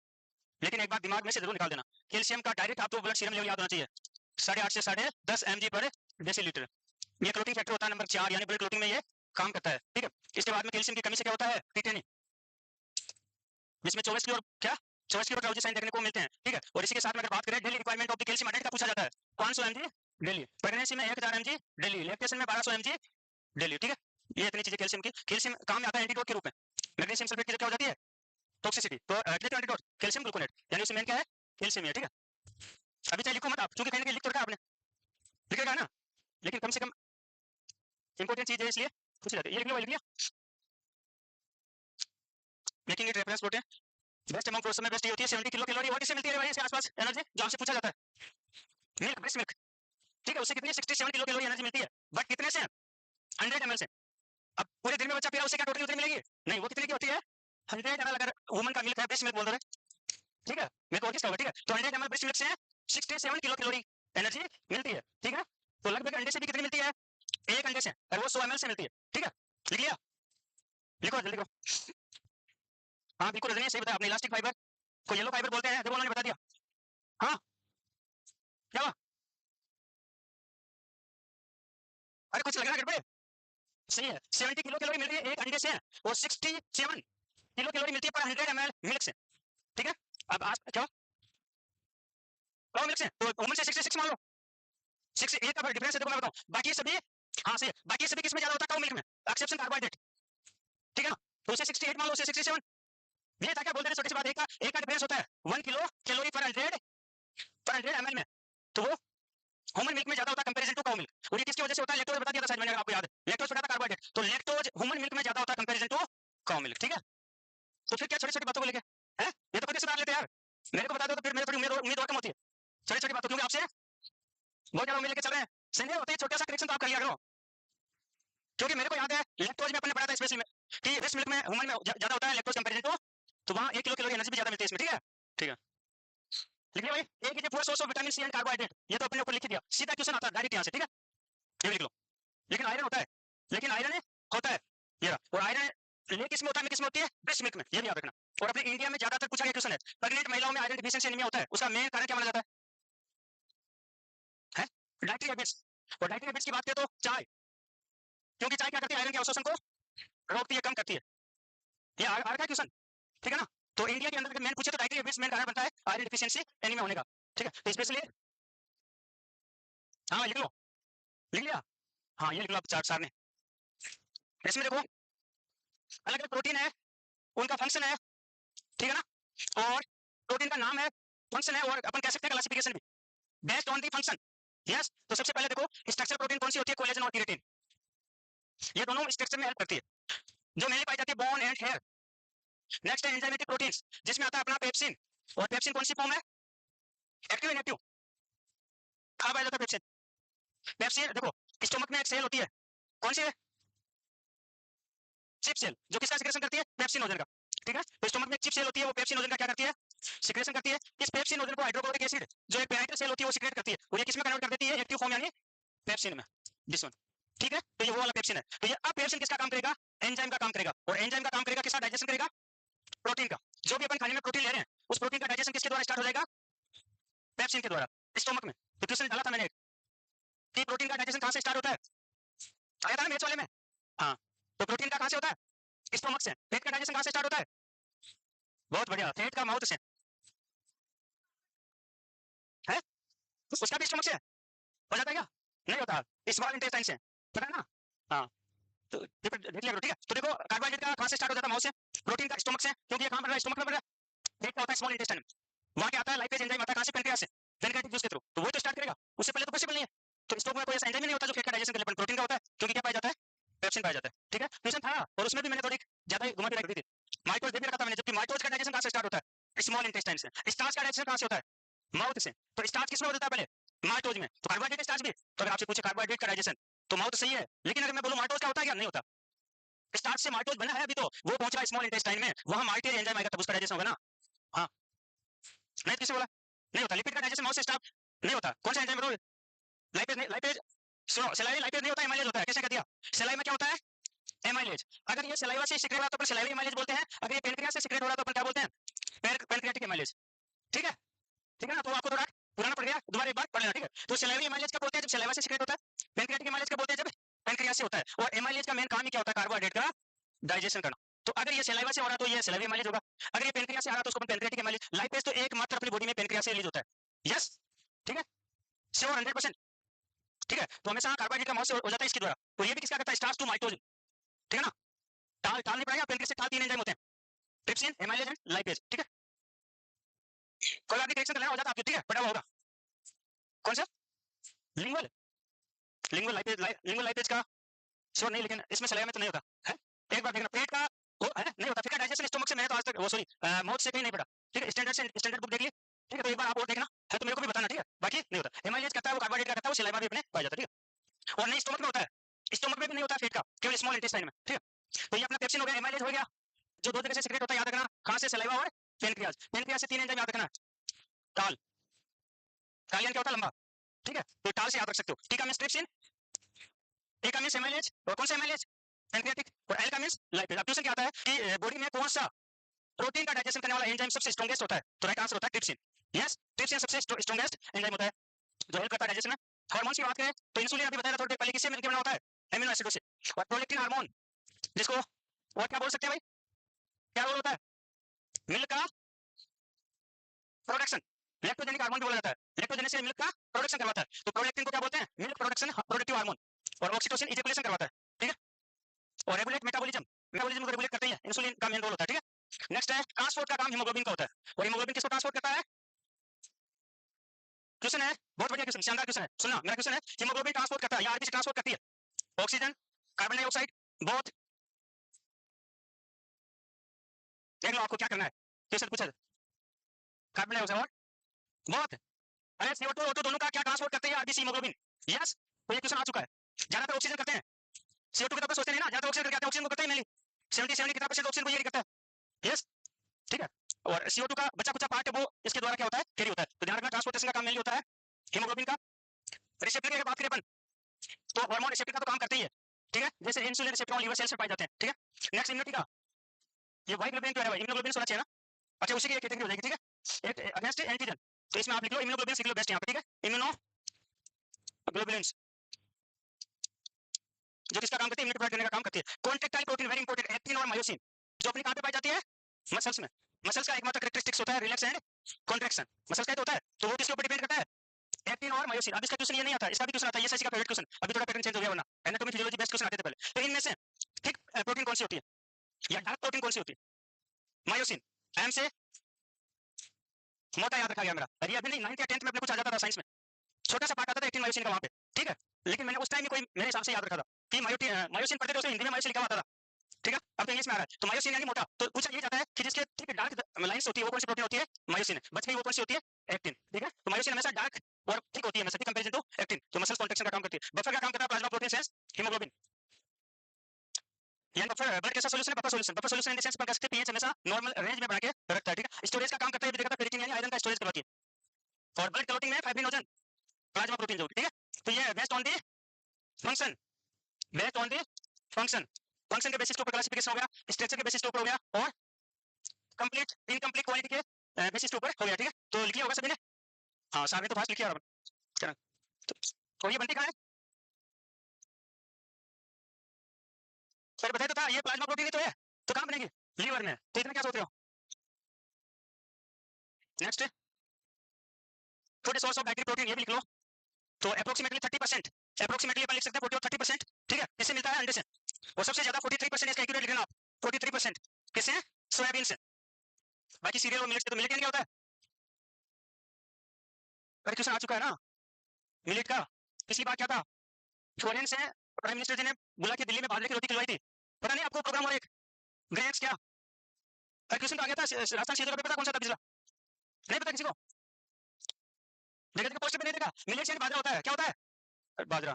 लेकिन एक बार दिमाग में से जरूर निकाल देना, कैल्शियम का डायरेक्ट आपको ब्लड सीरम लेवल याद होना चाहिए, 8.5 से 10.5 mg पर डेसीलीटर, ये क्लोटिंग फैक्टर होता है नंबर 4, यानी ब्लड क्लोटिंग में ये काम करता है। ठीक है, इसके बाद में कैल्शियम की कमी से क्या होता है, टिटेनी, जिसमें 24 की और क्या 24 की और ट्राउजी साइन देखने को मिलते हैं। ठीक है, और इसी के साथ में अगर बात करें daily requirement of the calcium अडेट का पूछा जाता है, 500 mg डेली, प्रेगनेंसी में 1000 mg डेली, लैक्टेशन में 1200 mg डेली। ठीक है, ये इतनी चीजें कैल्शियम की, कैल्शियम काम में आता है एंटीडोट के रूप में, मैग्नीशियम सल्फेट की जब क्या हो जाती है टॉक्सिसिटी, तो एंटीडोट कैल्शियम ग्लूकोनेट, यानी उसमें मेन क्या है, कैल्शियम है। ठीक है, अभी चाहे लिखो मत आप, क्योंकि कहीं ना कहीं लिख तो रखा आपने, लिखेगा ना, लेकिन कम से कम इंपॉर्टेंट चीज है इसलिए पूछ जाते हैं, ये लिख लो, लिख लिया, making it reference protein best amount process में बेस्ट ये होती है 70 किलो कैलोरी, और किससे मिलती है भाई इसके आसपास एनर्जी, जो आपसे पूछा जाता है, मिल्क, ब्रेस्ट मिल्क। ठीक है, उससे कितनी 67 किलो कैलोरी एनर्जी मिलती है, बट कितने से, 100 ml से। अब पूरे दिन में बच्चा पी रहा है, उससे क्या टोटल उतनी मिलेगी, नहीं, वो कितने की होती है 100 ml, अगर वुमन का मिल्क है, ब्रेस्ट मिल्क बोल रहे हैं, ठीक है, मेरे को और किसका होगा, ठीक है, तो 100 ml ब्रेस्ट मिल्क से 67 किलो कैलोरी एनर्जी मिलती है। ठीक है, तो लगभग अंडे से भी कितनी मिलती है, एक अंडे से, और वो 100 ml से मिलती है। ठीक है, लिख लिया, लिखो जल्दी लिखो, हाँ बिल्कुल रजनी सही बताया आपने, इलास्टिक फाइबर को येलो फाइबर बोलते हैं, देखो उन्होंने बता दिया, हाँ क्या हुआ, अरे कुछ लग रहा है गड़बड़, सही है, 70 किलो कैलोरी मिल रही है एक अंडे से, और 67 किलो कैलोरी मिलती है पर 100 ml मिल्क से। ठीक है, अब आज क्या मिल्क से, तो वुमन से 66 मान लो, 68 का डिफरेंस है, देखो मैं बताऊं, बाकी सभी, हाँ सही है, बाकी सभी किसमें ज्यादा होता है, काउ मिल्क में, एक्सेप्शन कार्बोहाइड्रेट। ठीक है ना, तो उसे 68 मान लो, उसे 67, ये था क्या बोलते हैं, छोटी सी बात, एक का डिफरेंस होता है 1 किलो कैलोरी पर 100 ml में, तो वो ह्यूमन मिल्क में ज्यादा होता है कंपैरिजन टू काउ मिल्क, और ये किसकी वजह से होता है, लैक्टोज बता दिया था शायद मैंने, आपको याद है, लैक्टोज बताया था कार्बोहाइड्रेट, तो लैक्टोज ह्यूमन मिल्क में ज्यादा होता है कंपैरिजन टू काउ मिल्क। ठीक है, तो फिर क्या छोटी छोटी बातों को लेके है, ये तो कैसे सुधार लेते हैं यार, मेरे को बता दो तो फिर मेरे थोड़ी उम्मीद और कम होती है, छोटी छोटी बातों, क्योंकि आपसे बहुत ज्यादा उम्मीद लेके चल रहे हैं, सही नहीं होती है, छोटा सा करेक्शन तो आप कर लिया करो, क्योंकि मेरे को याद है लैक्टोज में अपन ने पढ़ा था स्पेशली में, कि ब्रेस्ट मिल्क में ह्यूमन में ज्यादा होता है लैक्टोज कंपैरिजन टू, तो वहां 1 किलो कैलोरी एनर्जी भी ज्यादा मिलती है इसमें। ठीक है, ठीक है, लिख लिया भाई, एक इज पूरा source of vitamin C and carbohydrate, ये तो अपने ऊपर लिख दिया, सीधा क्वेश्चन आता है डायरेक्ट यहाँ से। ठीक है, ये भी लिख लो, लेकिन आयरन होता है, लेकिन आयरन होता है ये रहा, और आयरन लेक किसमें होता है, किसमें होती है, ब्रेस्ट मिल्क में, ये भी याद रखना। और अपने इंडिया में ज्यादातर पूछा गया क्वेश्चन है, प्रेग्नेंट महिलाओं में आयरन डिफिशिएंसी एनीमिया होता है, उसका मेन कारण क्या माना जाता है डाइटरी हैबिट्स, और डाइटरी हैबिट्स की बात करें तो चाय, क्योंकि चाय क्या करती है, आयरन के अवशोषण को रोकती है, कम करती है, ये आ रहा है क्वेश्चन। ठीक है ना, तो इंडिया के अंदर मेन पूछे तो डाइटरी हैबिट्स मेन कारण बनता है आयरन डिफिशिएंसी एनीमिया होने का। ठीक है, तो स्पेशली हाँ लिख लो, लिख लिया, हाँ ये लिख लो आप, चार्ट सार ने, इसमें देखो अलग अलग प्रोटीन है, उनका फंक्शन है, ठीक है ना, और प्रोटीन का नाम है, फंक्शन है, और अपन कह सकते हैं क्लासिफिकेशन भी based on the function. Yes, तो सबसे पहले देखो स्ट्रक्चर प्रोटीन कौन सी होती है, कोलेजन और केराटिन, ये दोनों स्ट्रक्चर में हेल्प करती है, जो मेनली पाई जाती है बोन एंड हेयर। नेक्स्ट है एंजाइमेटिक प्रोटीन्स, जिसमें आता है अपना पेप्सिन, और पेप्सिन कौन सी फॉर्म है, इनएक्टिव, कहाँ पाया जाता है पेप्सिन? पेप्सिन देखो स्टोमक में एक सेल होती है, कौन सी है? चिप सेल, जो किसका सिक्रेशन करती है? पेप्सिनोजन का, ठीक है। तो स्टोमक में चिप सेल होती है, वो पेप्सिनोजन का क्या करती है? सिक्रेशन करती है। इस पेप्सिनोजन को हाइड्रोक्लोरिक एसिड जो एक पेराइटल सेल होती है वो सिक्रेट करती है, और ये किसमें कन्वर्ट कर देती है? एक्टिव फॉर्म यानी पेप्सिन में, दिस वन, ठीक है। तो ये वो वाला पेप्सिन है। तो ये अब पेप्सिन किसका काम करेगा? एंजाइम का काम करेगा, और एंजाइम का काम करेगा किसका? डाइजेशन करेगा प्रोटीन का। जो भी अपन खाने में प्रोटीन ले रहे हैं उस प्रोटीन का डाइजेशन किसके द्वारा स्टार्ट हो जाएगा? पेप्सिन के द्वारा, स्टोमक में। तो क्वेश्चन डाला था मैंने कि प्रोटीन का डाइजेशन कहां से स्टार्ट होता है, आया था ना मैथ्स वाले में? हाँ, तो प्रोटीन का कहां से होता है? स्टोमक से। पेट का डाइजेशन कहां से स्टार्ट होता है? बहुत बढ़िया, पेट का माउथ से है, उसका भी स्टोमक से हो जाता है क्या? नहीं होता, स्मॉल इंटेस्टाइन से, पता है ना? हाँ, तो देख लिया करो, ठीक है। तो देखो कार्बोहाइड्रेट का कहां से स्टार्ट हो जाता है? माउथ से। प्रोटीन का स्टोमक से, क्योंकि ये कहां बन रहा है? स्टोमक में बन रहा है। पेट का होता है स्मॉल इंटेस्टाइन, वहां क्या आता है? लाइपेज एंजाइम आता है, कहां से? पेनक्रियास से, पेनक्रियाटिक जूस के थ्रू, तो वो तो स्टार्ट करेगा। उससे पहले तो पॉसिबल नहीं है। तो स्टोमक में कोई ऐसा एंजाइम नहीं होता जो पेट का डाइजेशन करे, प्रोटीन का होता है, क्योंकि क्या पाया जाता है? पेप्सिन पाया जाता है, ठीक है। क्वेश्चन था और उसमें भी मैंने थोड़ी ज्यादा घुमा फिरा कर दी थी। माइटोज दे भी रखा था मैंने, जबकि माइटोज का डाइजेशन कहां से स्टार्ट होता है? स्मॉल इंटेस्टाइन से। स्टार्च का डाइजेशन कहां से होता है? माउथ से। तो स्टार्च किसमें होता है पहले? माइटोज में। तो कार्बोहाइड्रेट स्टार्च भी, तो अगर आपसे पूछे कार्बोहाइड्रेट का डाइजेशन, तो माउथ सही है, लेकिन अगर मैं बोलूं माइटोज का होता है क्या? नहीं होता। स्टार्च से माइटोज बना है अभी, तो वो पहुंच रहा है स्मॉल इंटेस्टाइन में, वहां माइटेज एंजाइम आएगा तब उसका डाइजेशन होगा ना। हाँ, नहीं, किसने बोला नहीं होता? लिपिड का डाइजेशन माउथ से स्टार्ट नहीं होता। कौन सा एंजाइम बताओ? लाइपेज नहीं, लाइपेज सुनो, सेलाइव लाइपेज नहीं होता, एमाइलेज होता है। कैसे कह दिया? सेलाइव में क्या होता है? एमाइलेज। अगर ये सलाइवा से सिक्रेट हो रहा तो अपन सलाइवा एमाइलेज बोलते हैं, अगर ये पेनक्रियास से सिक्रेट हो रहा तो अपन क्या बोलते हैं? पेनक्रियाटिक एमाइलेज, ठीक है। ठीक है ना? तो आपको थोड़ा पुराना पड़ गया, दोबारा एक बार पढ़ लेना, ठीक है। तो सलाइवा एमाइलेज का बोलते हैं जब सलाइवा से सिक्रेट होता है, पेनक्रियाटिक एमाइलेज का बोलते हैं जब पेनक्रियास से होता है। और एमाइलेज का मेन काम ही क्या होता है? कार्बोहाइड्रेट का डाइजेशन करना। तो अगर ये सलाइवा से हो रहा तो ये सलाइवा एमाइलेज होगा, अगर ये पेनक्रियास से आ रहा तो उसको अपन पेनक्रियाटिक एमाइलेज। लाइपेज तो एकमात्र अपनी बॉडी में पेनक्रियास से रिलीज होता है, यस, ठीक है, श्योर 100%, ठीक है। तो हमेशा कार्बोहाइड्रेट का मौत से हो जाता है इसके द्वारा। तो ये भी किसका करता है? स्टार्च टू माइटोज, ठीक है ना। टाल टाल नहीं पड़ेगा, पेनक्रियास से टाल 3 एंजाइम होते हैं, ट्रिप्सिन, एमाइलेज एंड लाइपेज, ठीक है। कोई आगे करेक्शन करना हो जाता है आपको, ठीक है, पढ़ा हुआ होगा। कौन सा? Lingual, lingual lipase, lingual lipase का श्योर नहीं, लेकिन इसमें सलाइवा में तो नहीं होता है। एक बार देखना, पेट का वो है नहीं होता, फिर का डाइजेशन स्टोमक से, मैंने तो आज तक वो सॉरी माउथ से कहीं नहीं पढ़ा, ठीक है। स्टैंडर्ड से स्टैंडर्ड बुक देख लिए, ठीक है। तो एक बार आप और देखना है तो मेरे को भी बताना, ठीक है। बाकी नहीं होता। एमाइलेज करता है वो, कार्बोहाइड्रेट का करता है वो, सलाइवा भी अपने पाया जाता है, ठीक है। और नहीं स्टोमक में होता है, स्टोमक में भी नहीं होता पेट का, केवल स्मॉल इंटेस्टाइन में, ठीक है। तो ये अपना पेप्सिन हो गया, एमाइलेज हो गया, जो दो जगह से सिक्रेट होता है, याद रखना, कहां से? सलाइवा और पेनक्रियास। पेनक्रियास से 3 एंजाइम याद रखना, टाल, टालियन क्या होता है? लंबा, ठीक है। तो टाल से याद रख सकते हो। टी का मींस ट्रिप्सिन, ए का मींस एमाइलेज, और कौन सा एमाइलेज? पेनक्रियाटिक, और एल का मींस लाइपेज। अब क्वेश्चन क्या आता है कि बॉडी में कौन सा प्रोटीन का डाइजेशन करने वाला एंजाइम सबसे स्ट्रॉन्गेस्ट होता है? तो राइट आंसर होता है ट्रिप्सिन, यस, ट्रिप्सिन सबसे स्ट्रॉन्गेस्ट एंजाइम होता है जो हेल्प करता है डाइजेशन में। हार्मोन्स की बात करें तो इंसुलिन अभी बताया था थोड़ी देर पहले, किससे मिलकर बना होता है? एमिनो एसिडों से। और प्रोलेक्टिन हार्मोन, जिसको और क्या बोल सकते हैं भाई, क्या रोल होता है? मिल्क का प्रोडक्शन, लैक्टोजेनिक हार्मोन भी बोला जाता है, लैक्टोजेनिक से मिल्क का प्रोडक्शन करवाता है। तो प्रोलेक्टिन को क्या बोलते हैं? Milk production productive hormone. और ऑक्सीटोसिन इजैकुलेशन करवाता है, ठीक है। और रेगुलेट मेटाबॉलिज्म, मेटाबॉलिज्म को रेगुलेट करते हैं, इंसुलिन का मेन रोल होता है, ठीक है। नेक्स्ट है ट्रांसपोर्ट का काम हीमोग्लोबिन का होता है, और हीमोग्लोबिन किसको ट्रांसपोर्ट करता है? क्वेश्चन है, बहुत बढ़िया क्वेश्चन, शानदार क्वेश्चन है, सुनना मेरा क्वेश्चन है, हीमोग्लोबिन ट्रांसपोर्ट करता है या आरबीसी ट्रांसपोर्ट करती है ऑक्सीजन, कार्बन डाइऑक्साइड, बोथ। देख लो आपको क्या करना है, क्वेश्चन पूछा कार्बन डाइऑक्साइड और बोथ। अरे CO2 और O2 दोनों का क्या ट्रांसपोर्ट करते हैं आरबीसी हीमोग्लोबिन, यस। तो ये क्वेश्चन आ चुका है। ज्यादातर ऑक्सीजन करते हैं, CO2 की तरफ सोचते नहीं ना, ज्यादा ऑक्सीजन करके ऑक्सीजन को करते ही नहीं, 70 कितना % ऑक्सीजन को ये करता है, यस, ठीक है। और CO2 का बचा कुचा पार्ट है वो इसके द्वारा क्या होता है? कैरी होता है। तो ध्यान रखना, ट्रांसपोर्टेशन का काम मेनली होता है हीमोग्लोबिन का। रिसेप्टर की अगर बात करें अपन, तो हार्मोन रिसेप्टर का तो काम करते ही है, ठीक है, जैसे इंसुलिन रिसेप्टर लिवर सेल्स में पाए जाते हैं, ठीक है। नेक्स्ट इम्यूनिटी का, ये व्हाइट ग्लोबिन तो है भाई, इम्यूनोग्लोबिन होना चाहिए ना, अच्छा उसी की एक कैटेगरी हो जाएगी, ठीक है, एक अगेंस्ट एंटीजन। तो इसमें आप लिख लो इम्यूनोग्लोबिन, लिख लो बेस्ट यहाँ पे, ठीक है, इम्यूनोग्लोबुलिन्स, जो किसका काम करती है? इम्यूनिटी प्रोवाइड करने का काम करती है। Contractile protein very important, actin और मायोसिन, जो अपनी कहां पे पाई जाती है? मसल्स में। मसल्स का एकमात्र कैरेक्टरिस्टिक्स होता है रिलैक्स एंड कॉन्ट्रैक्शन, मसल्स का तो होता है, तो वो किसके ऊपर डिपेंड करता है? एक्टिन और मायोसिन। अब इसका क्वेश्चन ये नहीं आता, इसका भी क्वेश्चन आता है, ये सही का फेवरेट क्वेश्चन, अभी थोड़ा पैटर्न चेंज हो गया, वरना एनाटॉमी फिजियोलॉजी बेस्ट क्वेश्चन आते थे पहले। तो इनमें से थिक प्रोटीन कौन सी होती है या डार्क प्रोटीन कौन सी होती है? मायोसिन, एम से मोटा याद रखा गया मेरा, अरे अभी नहीं 9th या 10th में अपने कुछ आ जाता था साइंस में, छोटा सा पार्ट आता था 18 मायोसिन का वहां पे, ठीक है। लेकिन मैंने उस टाइम में कोई मेरे हिसाब से याद रखा था कि मायोसिन पढ़ते थे, उसमें हिंदी में मायोसिन लिखा हुआ आता था, ठीक है। अब तो इंग्लिश में आ रहा है, तो मायोसिन यानी मोटा, तो पूछा ये जाता है कि जिसके ठीक डार्क लाइंस होती है वो कौन सी प्रोटीन होती है, मायोसिन। बच गई वो कौन सी होती है, एक्टिन। ठीक है, तो मायोसिन हमेशा डार्क और ठीक होती है मसल की कंपैरिजन टू एक्टिन, जो मसल कॉन्ट्रैक्शन का काम करती है। बफर क्या काम करता है, प्लाज्मा प्रोटीन सेंस हीमोग्लोबिन। यानी बफर ब्लड कैसा सॉल्यूशन है, buffer solution in the sense पर पीएच हमेशा नॉर्मल रेंज में बना के रखता है। ठीक है, स्टोरेज का काम करता है, ये भी देखा था, फेरिटिन यानी आयरन का स्टोरेज करवाती है। और ब्लड क्लॉटिंग में फाइब्रिनोजन प्लाज्मा प्रोटीन जो, ठीक है। तो ये based on the function, based on the function, function के बेसिस के ऊपर क्लासिफिकेशन हो गया, स्ट्रक्चर के बेसिस के ऊपर हो गया, और कंप्लीट इनकम्प्लीट क्वालिटी के बेसिस के ऊपर हो गया। ठीक है, तो लिखिए होगा सभी ने, हाँ साहब ने तो फास्ट लिखिए। और तो ये बनती कहाँ है सर, बताया तो था, ये प्लाज्मा प्रोटीन ही तो है, तो कहाँ बनेगी, लीवर में। तो इतना क्या सोच रहे हो। Next, food source of dietary protein, ये भी लिख लो। तो अप्रोक्सीमेटली 30%, अप्रोक्सीमेटली अपन लिख सकते हैं 40 और 30%। ठीक है, इससे मिलता है अंडे से, और सबसे ज्यादा 43% इसका एक्यूरेट लिखना आप, 43% किससे, सोयाबीन से। बाकी सीरियल और मिलेट से, तो मिलेट क्या होता है, अरे क्वेश्चन आ चुका है ना मिलेट का। पिछली बार क्या था, फॉरेन से प्राइम मिनिस्टर जी ने बोला कि दिल्ली में बाजरे की रोटी खिलवाई थी, पता नहीं आपको प्रोग्राम, और एक ग्रेन्स क्या, अरे क्वेश्चन तो आ गया था राजस्थान सीजन का, पता कौन सा था पिछला, नहीं पता किसी को, देखा देखा पोस्टर पे नहीं देखा, मिलेट यानी बाजरा होता है, क्या होता है बाजरा,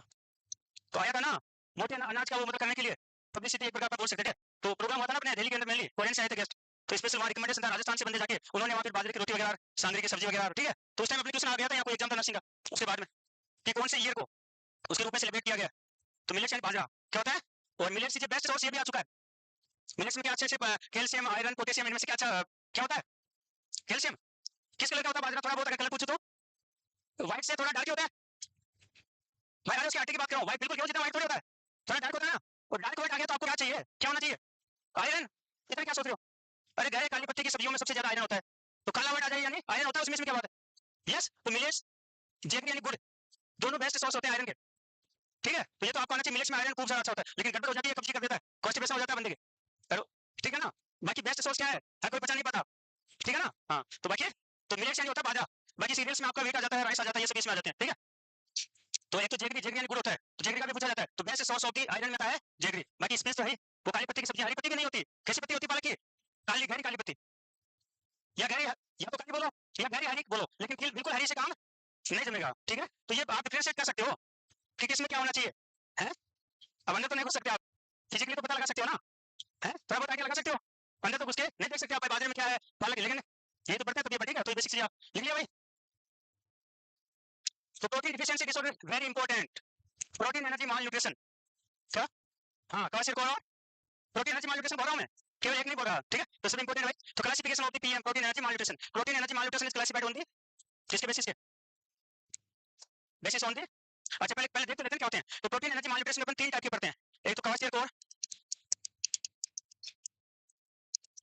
तो आया था ना मोटे अनाज का वो मतलब करने के लिए, पब्लिसिटी एक प्रकार का बोल सकते थे। तो प्रोग्राम हुआ था ना अपने दिल्ली के अंदर, मेनली फॉरेन से आए थे गेस्ट, तो स्पेशल वहाँ रिकमेंडेशन था, राजस्थान से बंदे जाके उन्होंने वहाँ पे बाजरे की रोटी वगैरह, सांगरी की सब्जी वगैरह। ठीक है, तो उस टाइम एप्लीकेशन आ गया था, यहाँ को एग्जाम था नर्सिंग का, उसके बाद में कि कौन से ईयर को उसके रूप में सेलिब्रेट किया गया। तो मिलेट्स यानी बाजरा क्या होता है, और मिलेट्स की बेस्ट सोर्स ये भी आ चुका है। मिलेट्स में क्या अच्छे अच्छे कैल्शियम, आयरन, पोटेशियम, इनमें से क्या अच्छा क्या होता है, कैल्शियम। किस कलर का होता है बाजरा, थोड़ा बहुत अगर कलर पूछो तो व्हाइट से थोड़ा डार्क होता है भाई, अगर उसके आटे की बात करो, व्हाइट बिल्कुल क्यों, जितना व्हाइट थोड़ी होता है, थोड़ा डार्क होता है ना। और डार्क व्हाइट आ गया तो आपको क्या चाहिए, क्या होना चाहिए, आयरन। इतना क्या सोच रहे हो, अरे गहरे काली पत्ती की सब्जियों में सबसे ज्यादा आयरन होता है, तो काला व्हाइट आ जाए यानी आयरन होता है उसमें, इसमें क्या बात है। यस, तो मिलेट्स जेगरी यानी गुड़, दोनों बेस्ट सोर्स होते हैं आयरन के। ठीक है, तो ये तो आपको आना चाहिए, मिलेट्स में आयरन खूब सारा अच्छा होता है, लेकिन गड़बड़ हो जाती है, कब्जी कर देता है, कॉन्स्टिपेशन हो जाता है बंदे के। हेलो, ठीक है ना। बाकी बेस्ट सोर्स क्या है, हर कोई बचा नहीं पाता, ठीक है ना। हाँ, तो बाकी तो मिलेट्स यानी होता है बाजरा, बाकी सीरियल्स में आपका व्हीट आ जाता है, राइस आ जाता है, ये सब इसमें आ जाते हैं। ठीक है, तो एक तो जेगरी, जेगरी यानी गुड़ होता है, तो जेगरी का भी पूछा जाता है, तो best source of the iron में आता है जेगरी। बाकी स्पेस तो है, वो काली पत्ती की सब्जी, हरी पत्ती की नहीं होती, कैसी पत्ती होती है पालक की, काली गहरी काली पत्ती, या गहरी, या तो काली बोलो या गहरी हरी बोलो, लेकिन बिल्कुल हरी से काम नहीं जमेगा। ठीक है, तो ये आप डिफरेंशिएट कर सकते हो कि किसमें क्या होना चाहिए, है। अब अंदर तो नहीं घुस सकते आप, फिजिकली तो पता लगा सकते हो ना, है, थोड़ा बहुत आगे लगा सकते हो, अंदर तो घुस के नहीं देख सकते आप बाजरे में क्या है पालक, लेकिन ये तो बढ़ता है, तो ये बढ़ेगा, तो ये बेसिक चीज आप लिख लिया भाई। तो protein deficiency disorder very important, protein energy malnutrition, क्या, हाँ कौन कौन प्रोटीन एनर्जी माल न्यूट्रिशन बोल रहा हूं मैं, केवल एक नहीं बोल रहा। ठीक है, तो सब इंपॉर्टेंट भाई। तो classification of the PM protein energy mall nutrition, protein energy mall nutrition is classified on the, किसके बेसिस के, बेसिस ऑन दी, अच्छा पहले पहले देखते लेते हैं क्या होते हैं। तो प्रोटीन एनर्जी माल न्यूट्रिशन अपन तीन टाइप के पढ़ते हैं, एक तो क्वासियर कोर,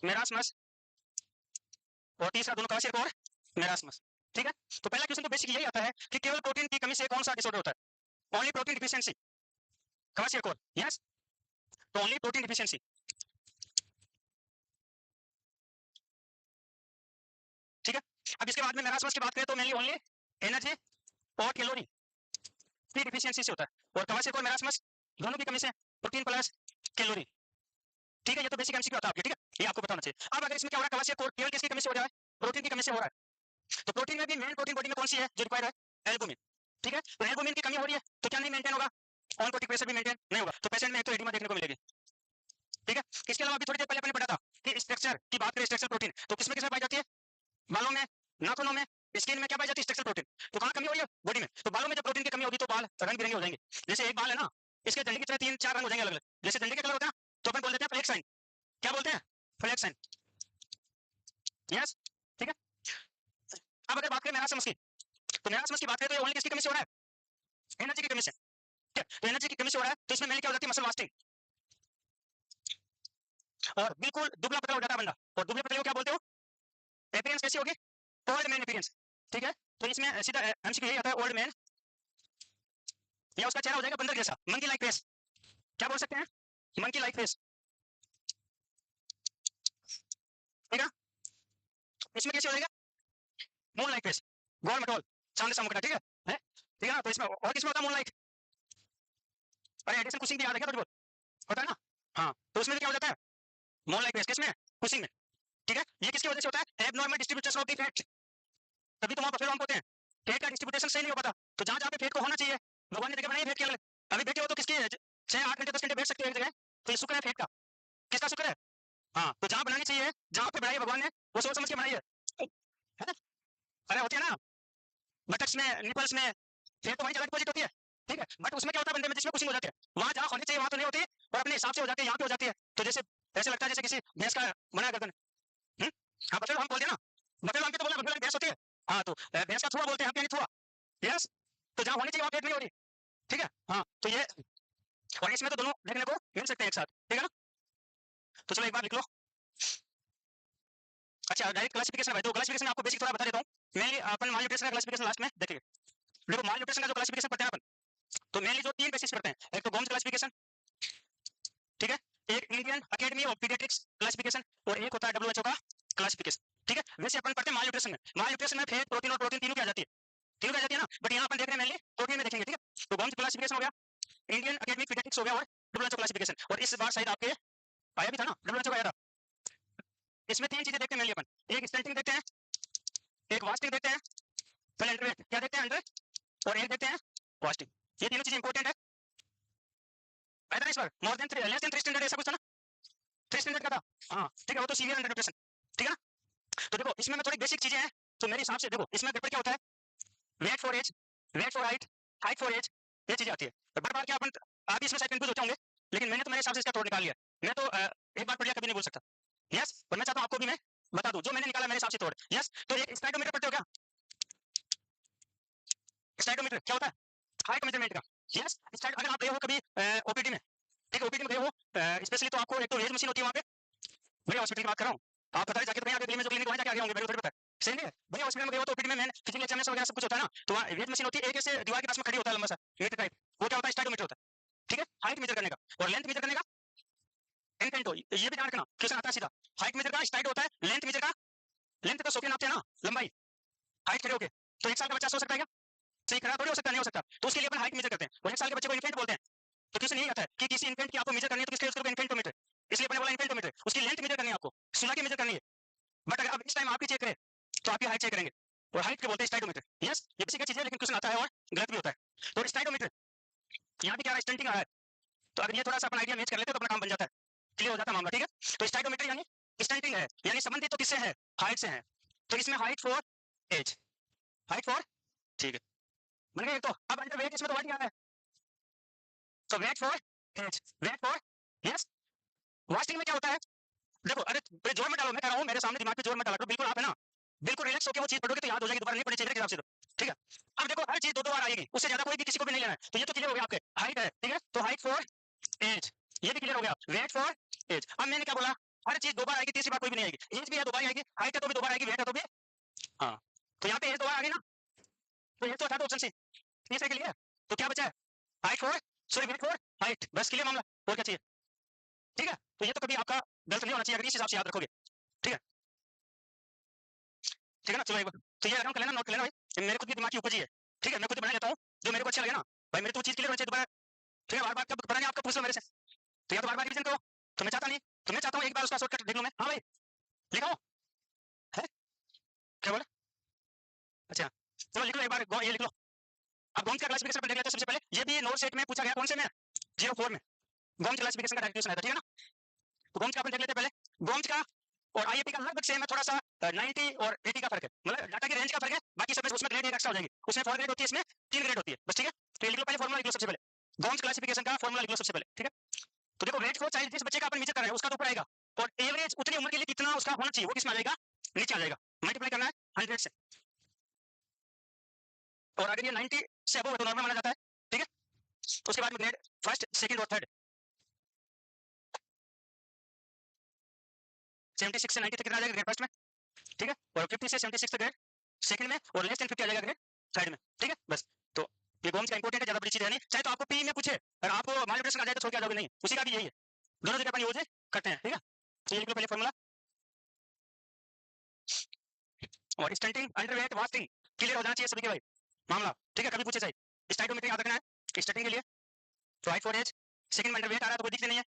मेरास्मस, और तीसरा दोनों क्वासियर कोर, मेरास्मस। ठीक है, तो पहला क्वेश्चन तो बेसिक यही आता है कि केवल प्रोटीन की कमी से कौन सा डिसऑर्डर होता है, only protein deficiency, kwashiorkor, yes, तो ओनली प्रोटीन डिफिशियंसी। ठीक है, अब इसके बाद में मेरास्मस की बात करें तो मेनली ओनली एनर्जी और कैलोरी की डिफिशियंसी से होता है, और क्वासियर कोर, मेरास्मस दोनों की कमी से प्रोटीन प्लस कैलोरी। ठीक है, ये तो बेसिक एमसीक्यू आता है आपके। ठीक है, ये आपको पता होना चाहिए। अब अगर इसमें क्या हो रहा है, क्वासियर कोर केवल किसकी कमी से हो रहा है, प्रोटीन की कमी से हो रहा है, तो प्रोटीन में भी मेन प्रोटीन बॉडी में कौन सी है जो रिक्वायर्ड है, एल्बुमिन। ठीक है, तो एल्बुमिन की कमी हो रही है, तो क्या नहीं मेंटेन होगा, ऑनकोटिक प्रेशर भी मेंटेन नहीं होगा, तो पेशेंट में एक तो एडिमा देखने को मिलेगी। ठीक है, इसके अलावा अभी थोड़ी देर पहले अपने पढ़ा था कि स्ट्रक्चर की बात करें, स्ट्रक्चर प्रोटीन, तो किसमें किसमें पाई जाती है, बालों में, नाखूनों में, स्किन में क्या पाई जाती है, स्ट्रक्चर प्रोटीन। तो कहाँ कमी हो रही है, बॉडी में, तो बालों में जब प्रोटीन की कमी होगी तो बाल रंग बिरंगे हो जाएंगे। जैसे एक बाल है ना, इसके डंडी की तरह तीन चार रंग हो जाएंगे अलग अलग, जैसे डंडी के कलर होता है तो अपन बोल देते हैं फ्लेक्स साइन, क्या बोलते हैं, फ्लेक्स साइन, यस। ठीक है, अब अगर बात करें मेरास्मस की, तो मेरास्मस की बात करें तो ओनली किसकी कमी से हो रहा है, एनर्जी की कमी से। ठीक है, तो एनर्जी की कमी से हो रहा है, तो इसमें मेनली क्या हो जाती है, मसल वास्टिंग, और बिल्कुल दुबला पतला हो जाता है बंदा, और दुबले पतले को क्या बोलते हो, अपीयरेंस कैसी होगी, ओल्ड मैन अपीयरेंस। ठीक है, तो इसमें सीधा एमसीक्यू यही आता है, ओल्ड मैन, या उसका चेहरा हो जाएगा बंदर जैसा, मंकी लाइक फेस, क्या बोल सकते हैं, मंकी लाइक फेस। ठीक है, इसमें कैसे हो जाएगा, मून लाइक फेस, गोल मटोल, चांद सा मुखड़ा। ठीक है, ठीक है ना, तो इसमें और किसमें होता है मून लाइक, अरे एडिशन कुछ भी याद है क्या, थोड़ी बहुत होता है ना, हाँ, तो उसमें क्या हो जाता है, मोर लाइक वेस्ट, किसमें, कुशिंग में, ठीक है। ये किसकी वजह से होता है, abnormal distribution of the fat, तभी तो वहां बफे लॉन्ग होते हैं, फेट का डिस्ट्रीब्यूशन सही नहीं हो पाता। तो जहां जहां पे फेट को होना चाहिए, भगवान ने जगह बनाई फेट के लिए। अभी बैठे हो तो किसकी 6 8 घंटे 10 घंटे बैठ सकते हो एक जगह, तो ये शुक्र है फेट का, किसका शुक्र है, हाँ। तो जहां बनानी चाहिए, जहां पे बनाई है भगवान ने, वो सोच समझ के बनाई है ना। अरे होती है ना, बटक्स में, निपल्स में फेट तो वहीं जगह डिपॉजिट होती है, ठीक है। बट उसमें क्या होता है बंदे में, जिसमें कुछ हो जाती है, वहां जहां होनी चाहिए वहां तो नहीं होती, और अपने हिसाब से हो जाती है, यहाँ पे हो जाती है। तो जैसे ऐसे लगता है जैसे किसी भैंस का बना गर्दन, हाँ बफेलो हम बोलते हैं ना, बफेलो हम तो बोला, बफेलो भैंस होती है, हाँ। तो भैंस का थुआ बोलते हैं, हम थुआ, यस। तो जहां होनी चाहिए वहां पेट नहीं हो रही, ठीक है, हाँ। तो ये, और इसमें तो दोनों देखने को मिल सकते हैं एक साथ, ठीक है ना। तो चलो एक बार लिख लो। अच्छा डायरेक्ट क्लासिफिकेशन है, तो क्लासिफिकेशन आपको बेसिक थोड़ा बता देता हूँ। मेनली अपन माल न्यूट्रिशन का क्लासिफिकेशन लास्ट में देखेंगे। देखो माल न्यूट्रिशन का जो क्लासिफिकेशन पढ़ते हैं अपन, तो मेनली जो 3 बेसिस करते हैं, एक तो गोम्स क्लासिफिकेशन, ठीक है, एक Indian academy of paediatrics classification, और एक होता है डब्ल्यूएचओ का क्लासिफिकेशन, ठीक है। वैसे अपन पढ़ते हैं माल न्यूट्रिशन में, माल न्यूट्रिशन में फेट, प्रोटीन और प्रोटीन तीनों की आ जाती है, तीनों की आ जाती है ना। बट यहाँ अपन देख रहे हैं मेनली प्रोटीन में देखेंगे, ठीक है। तो गोम्स क्लासिफिकेशन हो गया, इंडियन अकेडमी पीडियाट्रिक्स हो गया, और डब्ल्यूएचओ क्लासिफिकेशन, और इस बार शायद आपके आया भी था ना, डब्ल्यूएचओ का आया था। इसमें 3 चीजें देखते हैं मेनली अपन, एक स्टेंटिंग देखते हैं, एक वास्टिंग देखते हैं, पहले अंडर क्या देखते हैं, अंडर, और एक देखते हैं वास्टिंग। ये तीनों चीजें इंपॉर्टेंट है। आया था ना इस बार, more than 3 less than 3 standard ऐसा कुछ था ना, 3 स्टैंडर्ड का था, हाँ ठीक है। वो तो सीवियर अंडर न्यूट्रिशन, ठीक है ना। तो देखो इसमें थोड़ी बेसिक चीजें हैं, तो मेरे हिसाब से देखो इसमें पेपर क्या होता है, weight for age, weight for height, height for age, ये चीजें आती है। तो बार बार क्या अपन, आप इसमें शायद कंफ्यूज होते होंगे, लेकिन मैंने तो मेरे हिसाब से इसका तोड़ निकाल लिया। मैं तो एक बार पढ़ लिया कभी नहीं बोल सकता, यस। और मैं चाहता हूँ आपको भी मैं बता दूं जो मैंने निकाला मेरे हिसाब से तोड़, यस। तो एक स्टाइडोमीटर पढ़ते हो क्या, स्टाइडोमीटर क्या होता है, हाइट मेजरमेंट का, यस। स्टाइड अगर आप गए हो कभी ओपीडी में, ठीक है, ओपीडी में गए हो स्पेशली, तो आपको एक तो रेज मशीन होती है वहाँ पे, बड़े हॉस्पिटल की बात कर रहा हूँ, आप पता है जाके तो यहाँ पे दिल्ली में जो क्लिनिक वहाँ जाके आगे होंगे, मेरे को थोड़ी पता है, सही नहीं है। बड़े हॉस्पिटल में गए हो तो ओपीडी में मेन फिजिकल एग्जामिनेशन वगैरह सब कुछ होता है ना, तो वहाँ वेट मशीन होती है, एक ऐसे दीवार के पास में खड़ी होता है लंबा सा मीटर टाइप, वो क्या होता है, स्टाइडोमीटर होता है, ठीक है। हाइट मेजर करने का और लेंथ मेजर करने का इंटेंटो, ये भी ध्यान रखना, क्वेश्चन आता है सीधा। हाइट मेजर का स्टाइड होता है, लेंथ मेजर का, लेंथ तो सो के नापते हैं ना, लंबाई, हाइट खड़े होके। तो 1 साल का बच्चा सो सकता है क्या, सही खड़ा थोड़ी हो सकता, नहीं हो सकता। तो उसके लिए अपन हाइट मेजर करते हैं, और 1 साल के बच्चे को इन्फेंट बोलते हैं। तो क्वेश्चन यही आता है कि किसी इन्फेंट की आपको मेजर करनी है, तो किसके उसको इन्फेंटोमीटर, इसलिए अपने बोला इन्फेंटोमीटर, उसकी लेंथ मेजर करनी है आपको, सुला की मेजर करनी है। बट अगर अब इस टाइम आपकी चेक करें तो आपकी हाइट चेक करेंगे, और हाइट के बोलते हैं स्टाइडोमीटर, यस। ये बेसिक चीज है, लेकिन क्वेश्चन आता है और गलत भी होता है। तो स्टाइडोमीटर यहाँ पे क्या है, स्टंटिंग आ रहा है, तो अगर ये थोड़ा सा अपन आइडिया मैच कर लेते तो अपना काम बन जाता है, क्लियर हो जाता है मामला, ठीक है। तो स्टाइडोमीटर यानी स्टंटिंग है, यानी संबंधित तो किससे है, हाइट से है। तो इसमें height for age, height for, ठीक है, बन गया एक। तो अब अंडर वेट, इसमें तो वर्ड क्या है, तो weight for age, weight for, yes. Wasting में क्या होता है, देखो अरे जोर में डालो, मैं कह रहा हूँ मेरे सामने दिमाग पे जोर में डाला करो, बिल्कुल आप है ना, बिल्कुल रिलैक्स होकर वो चीज पढ़ोगे तो याद हो जाएगी, दोबारा नहीं पढ़नी चाहिए हिसाब से, तो ठीक है। अब देखो हर चीज 2 2 बार आएगी, उससे ज्यादा कोई भी किसी को भी नहीं लेना है। तो ये तो क्लियर हो गया आपके, हाइट है, ठीक है, तो हाइट फॉर एज, ये भी क्लियर हो गया, वेट फॉर एज। अब मैंने क्या बोला, हर चीज 2 बार आएगी, तीसरी बार कोई भी नहीं आएगी, एज भी है 2 बार आएगी, हाइट है तो भी 2 बार आएगी, वेट है तो भी, हाँ। तो यहाँ पे एज 2 बार आ गई ना, तो ये तो हटा दो ऑप्शन सी, तीसरे के लिए। तो क्या बचा है, height for, sorry weight for height, बस क्लियर मामला, और क्या चाहिए, ठीक है। तो ये तो कभी आपका गलत नहीं होना चाहिए, अगर इस हिसाब से याद रखोगे, ठीक है, ठीक है ना। चलो एक बार तो ये आराम कर लेना, नोट कर लेना भाई, ये मेरे खुद की दिमाग की उपज ही है, ठीक है। मैं खुद बना लेता हूँ जो मेरे को अच्छा लगे ना भाई, मेरी तो चीज क्लियर होनी चाहिए दोबारा, ठीक है। बार बार कब पता नहीं आपका पूछ लो मेरे से, तो या तो बार बार रिवीजन करो, तो मैं चाहता नहीं, तो मैं चाहता हूँ एक बार उसका शॉर्टकट देख लूं मैं, हाँ भाई लिखा हो है, क्या बोला, अच्छा चलो लिख लो एक बार, ये लिख लो। अब गोम्स का क्लासिफिकेशन अपन देख लेते हैं सबसे पहले, ये भी नोट सेट में पूछा गया, कौन से में, 04 में गोम्स क्लासिफिकेशन का डायरेक्ट क्वेश्चन आया था, ठीक है ना। तो गोम्स का अपन देख लेते हैं पहले, गोम्स का और आईएपी का लगभग सेम है, थोड़ा सा 90 और 80 का फर्क है, मतलब डाटा की रेंज का फर्क है, बाकी सब उसमें ग्रेड एक एक्स्ट्रा हो जाएगी, उसमें 4 ग्रेड होती है, इसमें 3 ग्रेड होती है बस, ठीक है। तो ये लिख लो पहले, फॉर्मूला लिख लो सबसे पहले, गोम्स क्लासिफिकेशन का फॉर्मूला लिख लो सबसे पहले, ठीक है। तो देखो वेट फॉर चाइल्ड, जिस बच्चे का अपन मेजर कर रहे हैं उसका तो ऊपर आएगा, और एवरेज उतनी उम्र के लिए कितना उसका होना चाहिए वो किसमें आ जाएगा, नीचे आ जाएगा, मल्टीप्लाई करना है 100 से, और अगर ये 90 से अबव है तो नॉर्मल माना जाता है, ठीक है। तो उसके बाद में ग्रेड फर्स्ट सेकंड और थर्ड, 76 से 90 तक कितना आ जाएगा ग्रेड फर्स्ट में, ठीक है, और 50 से 76 तक ग्रेड सेकंड में, और लेस देन 50 आ जाएगा ग्रेड थर्ड में, ठीक है बस। तो ये गोम्स का इंपॉर्टेंट है, ज्यादा बड़ी चीज है नहीं, चाहे तो आपको पी में पूछे और आपको मालन्यूट्रिशन आ जाए तो छोड़ के आ जाओगे नहीं, उसी का भी यही है, दोनों जगह अपन यूज करते हैं, ठीक है। तो ये लिख लो पहले फॉर्मूला, और स्टंटिंग अंडरवेट वास्टिंग क्लियर हो जाना चाहिए सभी के भाई मामला, ठीक है, कभी पूछे चाहिए। स्टाइडोमेट्री याद रखना है स्टार्टिंग के लिए, तो हाइट फॉर एज, सेकंड में अंडरवेट आ रहा है तो कोई दिक्कत नहीं है,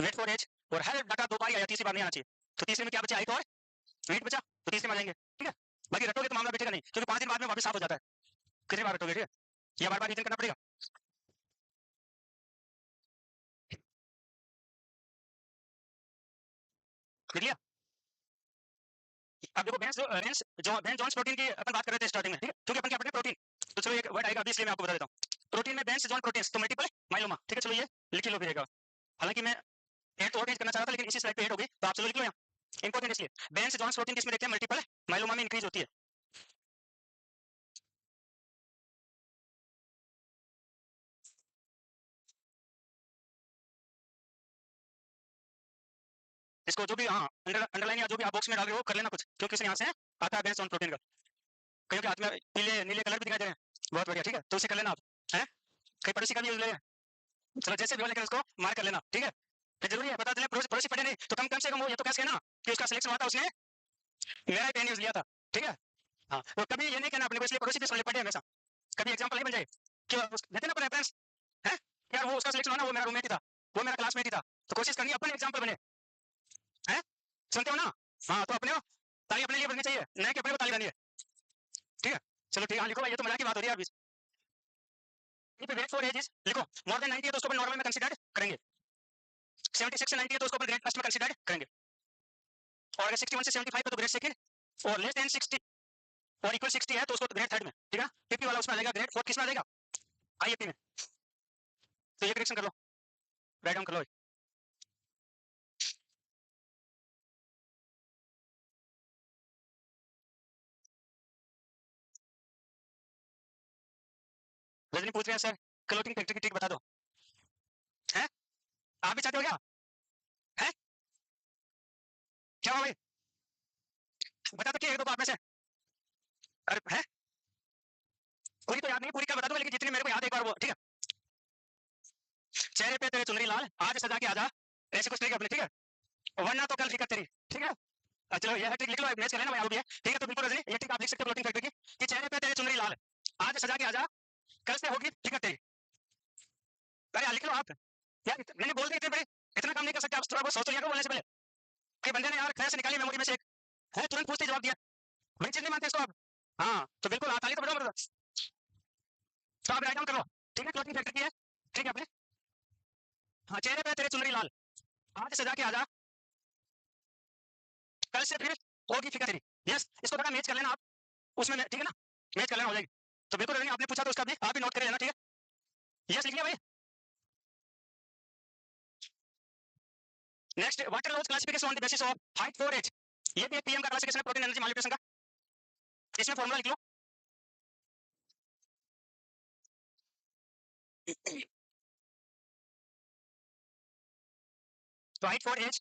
वेट फॉर एज, और हर डाटा 2 बार ही आया, तीसरी बार नहीं आना चाहिए। तो तीसरे में क्या बचा, हाइट और वेट बचा, तो तीसरे में आ जाएंगे, ठीक है। बाकी रटोगे तो मामला बैठेगा नहीं, क्योंकि 5 दिन बाद में वापस साफ हो जाता है। कितनी बार रटोगे, ठीक है, या बार बार रिवीजन करना पड़ेगा। लिख लिया। अब देखो बेंस जॉन्स प्रोटीन की अपन बात कर रहे थे स्टार्टिंग में, ठीक है, क्योंकि अपन क्या पढ़े प्रोटीन, तो चलो एक वर्ड आएगा अभी, इसलिए मैं आपको बता देता हूँ। प्रोटीन में बेंस जॉन प्रोटीन्स, तो मल्टीपल माइलोमा, ठीक है, चलो ये लिख लो भी रहेगा। हालांकि मैं एड और करना चाह रहा था, लेकिन इसी स्लाइड पे एड हो गई, तो आप चलो लिख लो यहाँ, इंपॉर्टेंट इसलिए। बेंस जॉन्स प्रोटीन किसमें देखते हैं, मल्टीपल माइलोमा में इंक्रीज होती है। इसको जो भी हाँ अंडरलाइन या जो भी आप बॉक्स में डाल रहे हो कर लेना कुछ, क्योंकि यहाँ से आता है बेंस जॉन प्रोटीन का। कहीं के हाथ में पीले नीले कलर भी दिखाई दे रहे हैं, बहुत बढ़िया, ठीक है, तो उसे कर लेना आप, है कहीं पड़ोसी का भी यूज ले, चलो जैसे भी हो, लेकिन उसको मार कर लेना, ठीक है। फिर जरूरी है पता चले पड़ोसी पढ़े नहीं, तो कम से कम वो ये तो कह ना कि उसका सिलेक्शन हुआ था, उसने मेरा ही पेन यूज लिया था, ठीक है। हाँ, तो कभी ये नहीं कहना अपने को इसलिए पड़ोसी भी सुन ले, पढ़े हमेशा, कभी एग्जाम्पल नहीं बन जाए कि देते ना अपने रेफरेंस, है यार वो उसका सिलेक्शन हुआ ना, वो मेरा रूममेट ही था, वो मेरा क्लासमेट ही था, तो कोशिश करनी अपन एग्जाम्पल बने, है सुनते हो ना। हाँ, तो अपने ताली अपने लिए बननी चाहिए, नहीं कि अपने को ताली बनी है, ठीक है। चलो ठीक है, लिखो भाई, ये तो मजाक की बात हो रही है अभी। वेट फॉर एज इज लिखो, मोर देन 90 है तो उसको नॉर्मल में कंसीडर करेंगे, 76 से 90 है तो उसको ग्रेड फर्स्ट में कंसीडर करेंगे, और अगर 61 से 75 है तो ग्रेड सेकंड, और लेस देन 60 और इक्वल 60 है तो उसको ग्रेड थर्ड में, ठीक है। पीपी वाला उसमें आ जाएगा, ग्रेड फोर्थ किसमें आ जाएगा, आईएपी में। तो ये करेक्शन कर लो, राइट डाउन कर लो। रजनी पूछ रहे हैं सर क्लोथिंग फैक्ट्री की ट्रिक बता दो, है आप भी चाहते हो क्या, है क्या हुआ भाई, बता दो कि एक दो बात में से, अरे है पूरी तो याद नहीं, पूरी क्या बता दूं, लेकिन जितनी मेरे को याद है एक बार वो, ठीक है। चेहरे पे तेरे चुनरी लाल, आज सजा के आजा, ऐसे कुछ ट्रिक अपने, ठीक है, वरना तो कल फिकर तेरी, ठीक है। चलो ये ट्रिक लिख लो, मैच कर लेना भाई, है ठीक है। तो बिल्कुल रजनी ये ट्रिक आप लिख सकते हो क्लोथिंग फैक्ट्री की, कि चेहरे पे तेरे चुनरी लाल, आज सजा के आजा, कल से होगी फिकर तेरी। अरे लिख लो आप यार, मैंने बोल दिया इतने बड़े, इतना काम नहीं कर सकते आप, थोड़ा बहुत सोच लिया करो बोलने से पहले। कई बंदे ने यार खैर से निकाली मेमोरी में से एक, है तुरंत पूछते जवाब दिया, भाई चीज नहीं मानते इसको आप। हाँ तो बिल्कुल ताली तो बड़ो मतलब, तो आप राइट डाउन कर लो, ठीक है, क्लोथिंग फैक्ट्री की है, ठीक है आपने। हाँ, चेहरे पे तेरे चुनरी लाल, आज सजा के आजा, कल से फिर होगी फिकर तेरी। यस, इसको थोड़ा मैच कर लेना आप उसमें, ठीक है ना, मैच कर लेना, हो जाएगी। तो बिल्कुल रजनी आपने पूछा तो उसका भी आप भी नोट कर लेना, ठीक है। यस लिख लिया भाई। Next, Waterlow classification on the basis of height for age, ये भी एक पीएम का क्लासिफिकेशन है प्रोटीन एनर्जी मालिब्रेशन का, इसमें फॉर्मूला लिख लो। तो height for age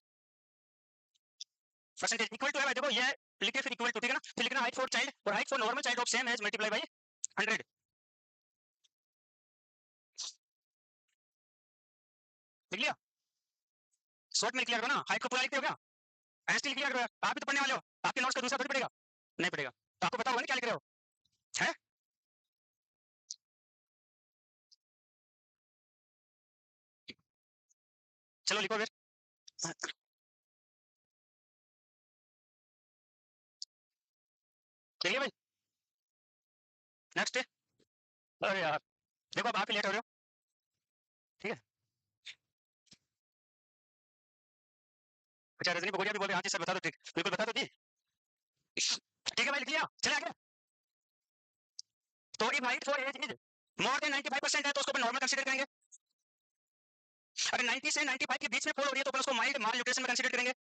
percentage equal to है, देखो ये लिखे फिर इक्वल टू, ठीक है ना, फिर लिखना हाइट फॉर चाइल्ड और height for normal child of same age multiply by 100, लिख लिया। शॉर्ट में क्लियर करो ना, हाइट को पूरा लिखते हो क्या, ऐसे क्लियर करो, आप भी तो पढ़ने वाले हो, आपके नोट्स का दूसरा थोड़ी पड़ेगा, नहीं पड़ेगा, तो आपको पता होगा ना क्या लिख रहे हो, है चलो लिखो फिर, लिखिए भाई। नेक्स्ट, अरे यार देखो अब आप ही लेट हो रहे हो, ठीक है। अच्छा रजनी बगोरिया भी बोल रहे हैं, हाँ जी सर बता दो, ठीक बिल्कुल बता दो जी, ठीक है भाई लिख लिया, चले आगे। तो if height for age is more than 95% है तो उसको नॉर्मल कंसीडर करेंगे, अगर 90 से 95 के बीच में फॉल हो रही है तो उसको माइल्ड माल न्यूट्रिशन में कंसीडर करेंगे,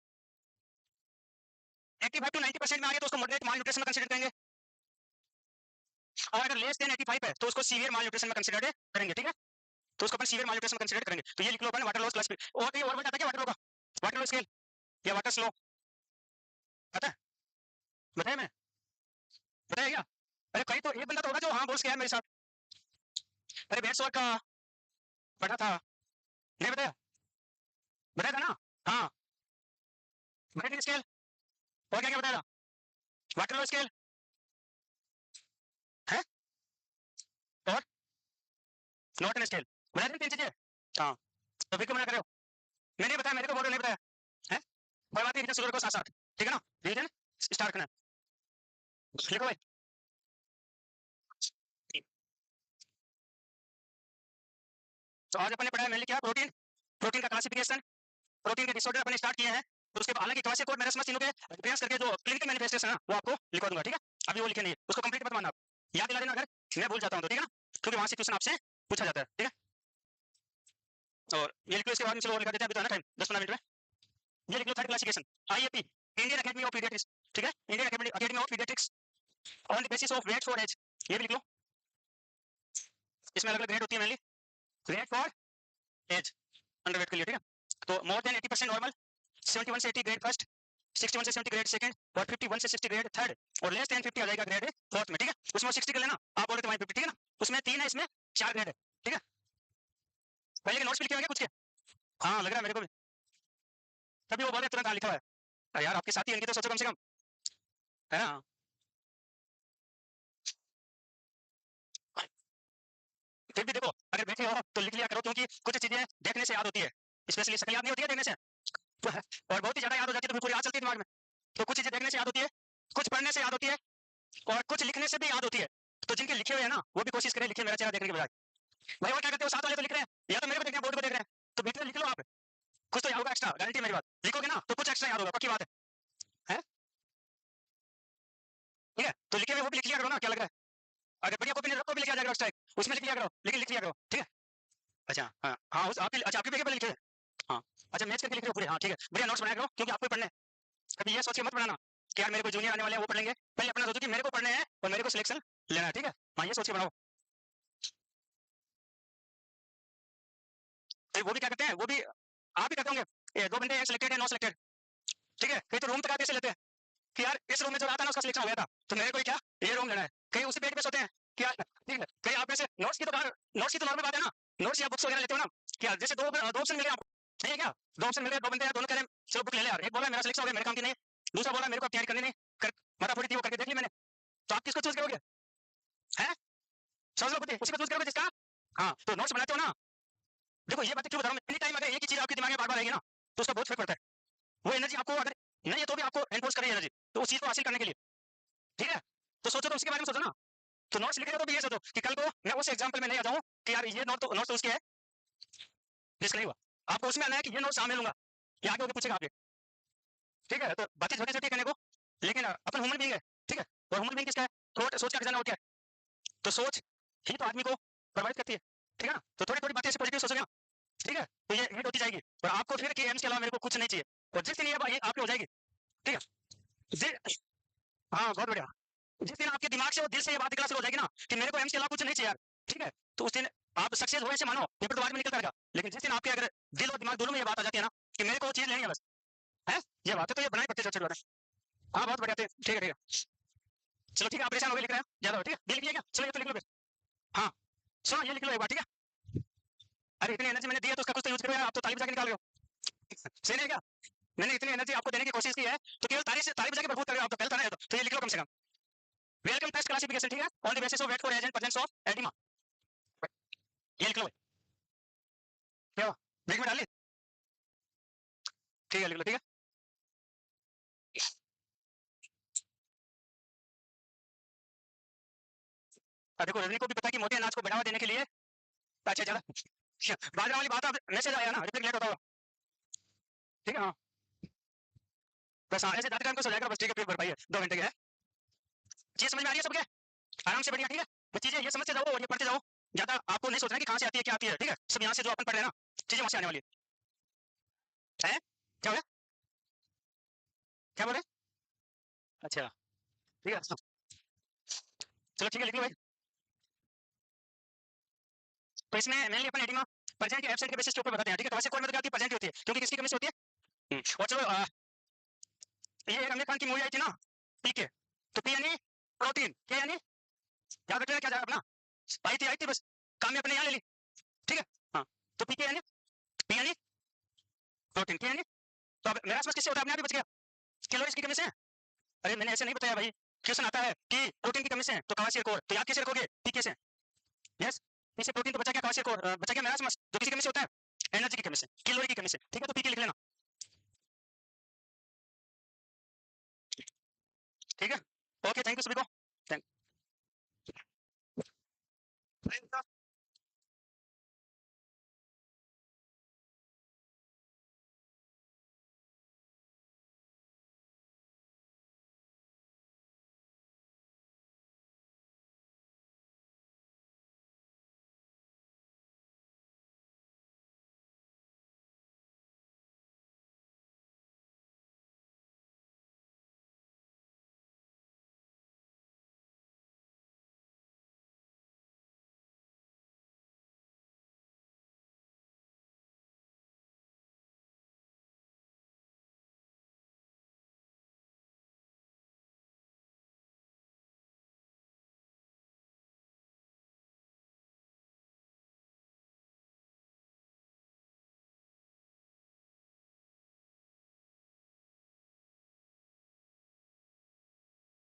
85 टू 90% में आ रही है तो उसको मॉडरेट माल न्यूट्रिशन में कंसीडर करेंगे, और अगर लेस देन 85 है तो उसको सीवियर माल न्यूट्रिशन में कंसीडर करेंगे, ठीक है। तो उसको अपन सीवियर माल न्यूट्रिशन में कंसीडर करेंगे, तो ये लिख लो अपन वाटर लॉस क्लास, और कहीं और बताता क्या वाटर लॉ का, वाटर लॉ स्केल या वाटर स्लो, पता है, बताया मैं, बताया क्या, अरे कहीं तो एक बंदा तो होगा जो हाँ बोल के है मेरे साथ, अरे बेट्स का पढ़ा था, नहीं बताया, बताया था ना, हाँ ब्रेडिंग स्केल, और क्या क्या बताया था, वाटर लॉ स्केल है, और नॉर्टन स्केल, बताया तीन चीजें, हाँ तो फिर क्यों मना कर रहे हो, मैंने बताया, मेरे को बोर्ड नहीं बताया है, कोई बात नहीं, रीजन शुरू रखो साथ साथ, ठीक है ना, रीजन स्टार्ट करना, लिखो भाई। तो आज अपन ने पढ़ा है मेनली क्या, प्रोटीन, प्रोटीन का क्लासिफिकेशन, प्रोटीन के डिसऑर्डर अपन स्टार्ट किए हैं। तो उसके बाद हालांकि क्लासिक कोड मेरे समझ तीनों के रिफरेंस करके जो क्लिनिकल मैनिफेस्टेशन है वो आपको लिखवा दूंगा, ठीक है, अभी वो लिखे नहीं है, उसको कंप्लीट मत मानना, याद दिला देना अगर मैं भूल जाता हूं तो, ठीक है ना, क्योंकि वहां से क्वेश्चन आपसे पूछा जाता है, ठीक है। और ये लिख लो, इसके बाद में चलो और लिखा देते हैं, अभी तो है ना टाइम 10-15 मिनट में। ये लिख लो third classification, IAP, Indian Academy of Paediatrics, ठीक है, Indian Academy of Paediatrics on the basis of weight for age, ये भी लिख लो। इसमें अलग अलग ग्रेड होती है mainly, grade for age underweight के लिए, ठीक है। तो मोर देन 80% नॉर्मल, 71 से 80 ग्रेड फर्स्ट, 61 से 70 ग्रेड सेकंड, और 51 से 60 ग्रेड थर्ड, और लेस देन 50 आ जाएगा ग्रेड फोर्थ में, ठीक है। उसमें 60 कर लेना, आप बोले तो 50, ठीक है ना, उसमें 3 है, इसमें 4 ग्रेड है, ठीक है। पहले के नोट्स भी लिखे होंगे कुछ के, हाँ लग रहा है मेरे को भी, तभी वो बोले तुरंत लिखा हुआ है। यार आपके साथी इनकी तो सोचो कम से कम, है ना। फिर भी देखो, अगर बैठे हो तो लिख लिया करो, क्योंकि कुछ चीजें देखने से याद होती है, स्पेशली शक्ल याद नहीं होती है देखने से, और बहुत ही ज्यादा याद हो जाती है तो पूरी याद चलती है दिमाग में। तो कुछ चीजें देखने से याद होती है, कुछ पढ़ने से याद होती है, और कुछ लिखने से भी याद होती है। तो जिनके लिखे हुए हैं ना वो भी कोशिश करें लिखे मेरा चेहरा देखने के बजाय। भाई और क्या करते हो, साथ वाले तो लिख रहे हैं, या तो मेरे को देख रहे हैं, बोर्ड को देख रहे हैं, तो बीच में लिख लो आप, कुछ तो याद होगा एक्स्ट्रा, गारंटी मेरी बात, लिखोगे ना तो कुछ एक्स्ट्रा याद होगा, पक्की बात है, ठीक है। तो लिखे हुए वो भी लिख लिया करो ना, क्या लग रहा है, अगर बढ़िया कॉपी नहीं रखो भी लिखा जाएगा एक्स्ट्रा, उसमें लिख लिया करो, लेकिन लिख लिया करो, ठीक है। अच्छा हाँ हाँ, उस आपकी, अच्छा आपके पेपर पर लिखे हैं? हाँ, अच्छा मैच करके लिख रहे हो पूरे, हाँ ठीक है, बढ़िया नोट्स बनाया करो, क्योंकि आपको पढ़ने, कभी ये सोच के मत पढ़ाना कि यार मेरे को जूनियर आने वाले हैं वो पढ़ लेंगे, पहले अपना सोचो कि मेरे को पढ़ने हैं और मेरे को सिलेक्शन लेना है, ठीक है, हाँ ये सोच के बनाओ। तो वो भी क्या करते हैं, वो भी आप ही करते होंगे, ये 2 बंदे, एक सिलेक्टेड है, नॉन सिलेक्टेड, ठीक है, कई तो रूम तक आते ऐसे लेते हैं कि यार इस रूम में जो आता ना उसका सिलेक्शन हो गया था, तो मेरे को क्या ये रूम लेना है, कहीं उसी पेज पे सोते हैं कि यार, ठीक है, कहीं आप में से नोट्स की तो बाहर, नोट्स की तो नॉर्मल बात है ना, नोट्स या बुक्स वगैरह लेते हो ना, कि यार जैसे दो ऑप्शन मिले आपको, नहीं है क्या, 2 ऑप्शन मिले, 2 बंदे हैं, दोनों कह रहे हैं चलो बुक ले ले यार, एक बोला मेरा सिलेक्शन हो गया, मेरे काम की नहीं, दूसरा बोला मेरे को तैयारी करनी नहीं, कर माथा फोड़ी थी वो करके देख ली मैंने, तो आप किसको चूज करोगे, हैं, समझ लो खुद ही, उसी को चूज करोगे जिसका, हाँ तो नोट्स बनाते हो ना, देखो ये बातें क्यों बता रहा हूँ, एनी टाइम अगर एक ही चीज आपके दिमाग में बार बार रहेगी ना तो उसका बहुत फर्क पड़ता है, वो एनर्जी आपको अगर नहीं है तो भी आपको एनफोर्स करेगी एनर्जी, तो उस चीज को हासिल करने के लिए, ठीक है। तो सोचो तो उसके बारे में सोचो ना, तो नोट्स लिख रहे हो तो भी ये सोचो कि कल को मैं उस एग्जाम्पल में नहीं आ जाऊं कि यार ये नोट तो उसके है जिसका नहीं हुआ, आपको उसमें आना है कि ये नोट शामिल लूंगा, ये आगे होकर पूछेगा आपके, ठीक है। तो बातें छोटी छोटी करने को, लेकिन अपन ह्यूमन बीइंग है, ठीक है, और ह्यूमन बीइंग किसका है, थॉट, सोच का खजाना, और क्या है, तो सोच ही तो आदमी को प्रभावित करती है, ठीक है ना, तो थोड़ी थोड़ी बातें ऐसे पॉजिटिव सोचोगे ना, ठीक है, तो ये हिट होती जाएगी, और आपको फिर कि एम्स के अलावा मेरे को कुछ नहीं चाहिए, और जिस दिन ये आपकी हो जाएगी, ठीक है, हाँ बहुत बढ़िया, जिस दिन आपके दिमाग से और दिल से ये बात निकलना शुरू हो जाएगी ना कि मेरे को एम्स के अलावा कुछ नहीं चाहिए यार, ठीक है, तो उस दिन आप सक्सेस हो ऐसे मानो, पेपर तो बाद में निकलता रहेगा, लेकिन जिस दिन आपके अगर दिल और दिमाग दोनों में ये बात आ जाती है ना कि मेरे को वो चीज लेनी है बस, है, ये बात है, तो ये बनाई पड़ती है, हाँ बहुत बढ़िया, ठीक है ठीक है, चलो ठीक है, आप परेशान हो गए लिख रहे हैं ज्यादा, ठीक है, ये लिख लिया क्या, चलो ये तो लिख लो फिर, हाँ सुनो ये लिख लो एक बार, ठीक है, अरे इतनी एनर्जी मैंने दी है तो उसका कुछ तो यूज करो यार, आप तो ताली बजा के निकाल रहे हो, सही नहीं क्या, मैंने इतनी एनर्जी आपको देने की कोशिश की है तो केवल ताली बजा के भरपूर कर रहे हो आप, तो पहले था ना, तो ये लिख लो कम से कम, वेलकम टेस्ट क्लासिफिकेशन, ठीक है, on the basis of weight for age and presence of oedema, ये लिख लो, क्या हुआ, ब्रेक में डाल ली, ठीक है लिख लो, ठीक है, देखो रजनी को भी पता है कि मोटे अनाज को बढ़ावा देने के लिए, अच्छा चला बाजरा वाली बात, अब मैसेज आया ना, रिप्लाई लेट होता होगा, ठीक है, हाँ बस, हाँ ऐसे दाद काम को सो जाएगा बस, ठीक है, पेट भर पाई है 2 घंटे के है, चीज समझ में आ रही है सबके, आराम से बढ़िया, ठीक है, बस चीजें ये समझते जाओ और ये पढ़ते जाओ, ज्यादा आपको नहीं सोचना कि कहाँ से आती है क्या आती है, ठीक है, सब यहाँ से जो अपन पढ़ रहे हैं ना चीजें वहां से आने वाली है, क्या हो गया, क्या बोले, अच्छा ठीक है, चलो ठीक है लिख लो भाई। तो इसमें मेनली अपन एडिमा प्रेजेंट या एब्सेंट के बेसिस के ऊपर बताते हैं, ठीक है, तो वैसे कोड में तो क्या होती है, प्रेजेंट होती है, क्योंकि किसकी कमी से होती है, और चलो ये एक आमिर खान की मूवी आई थी ना पीके, तो पी यानी प्रोटीन, के यानी याद रखना क्या अपना, आई थी बस, काम में अपने यहाँ ले ली, ठीक है, हाँ तो पीके यानी, पी यानी प्रोटीन, के यानी, तो अब मेरा समझ किससे होता है, अपने आप ही बच गया, कैलोरीज की कमी से, अरे मैंने ऐसे नहीं बताया भाई, क्वेश्चन आता है कि प्रोटीन की कमी से तो कवासी कोर, तो याद कैसे रखोगे, पीके से, यस, पी से प्रोटीन तो बचा क्या, कवासी कोर बचा क्या, मेरा समझ जो किसी कमी से होता है, एनर्जी की कमी से, कैलोरी की कमी से, ठीक है, तो पी के लिख लेना, ठीक है। ओके, थैंक यू सभी को, थैंक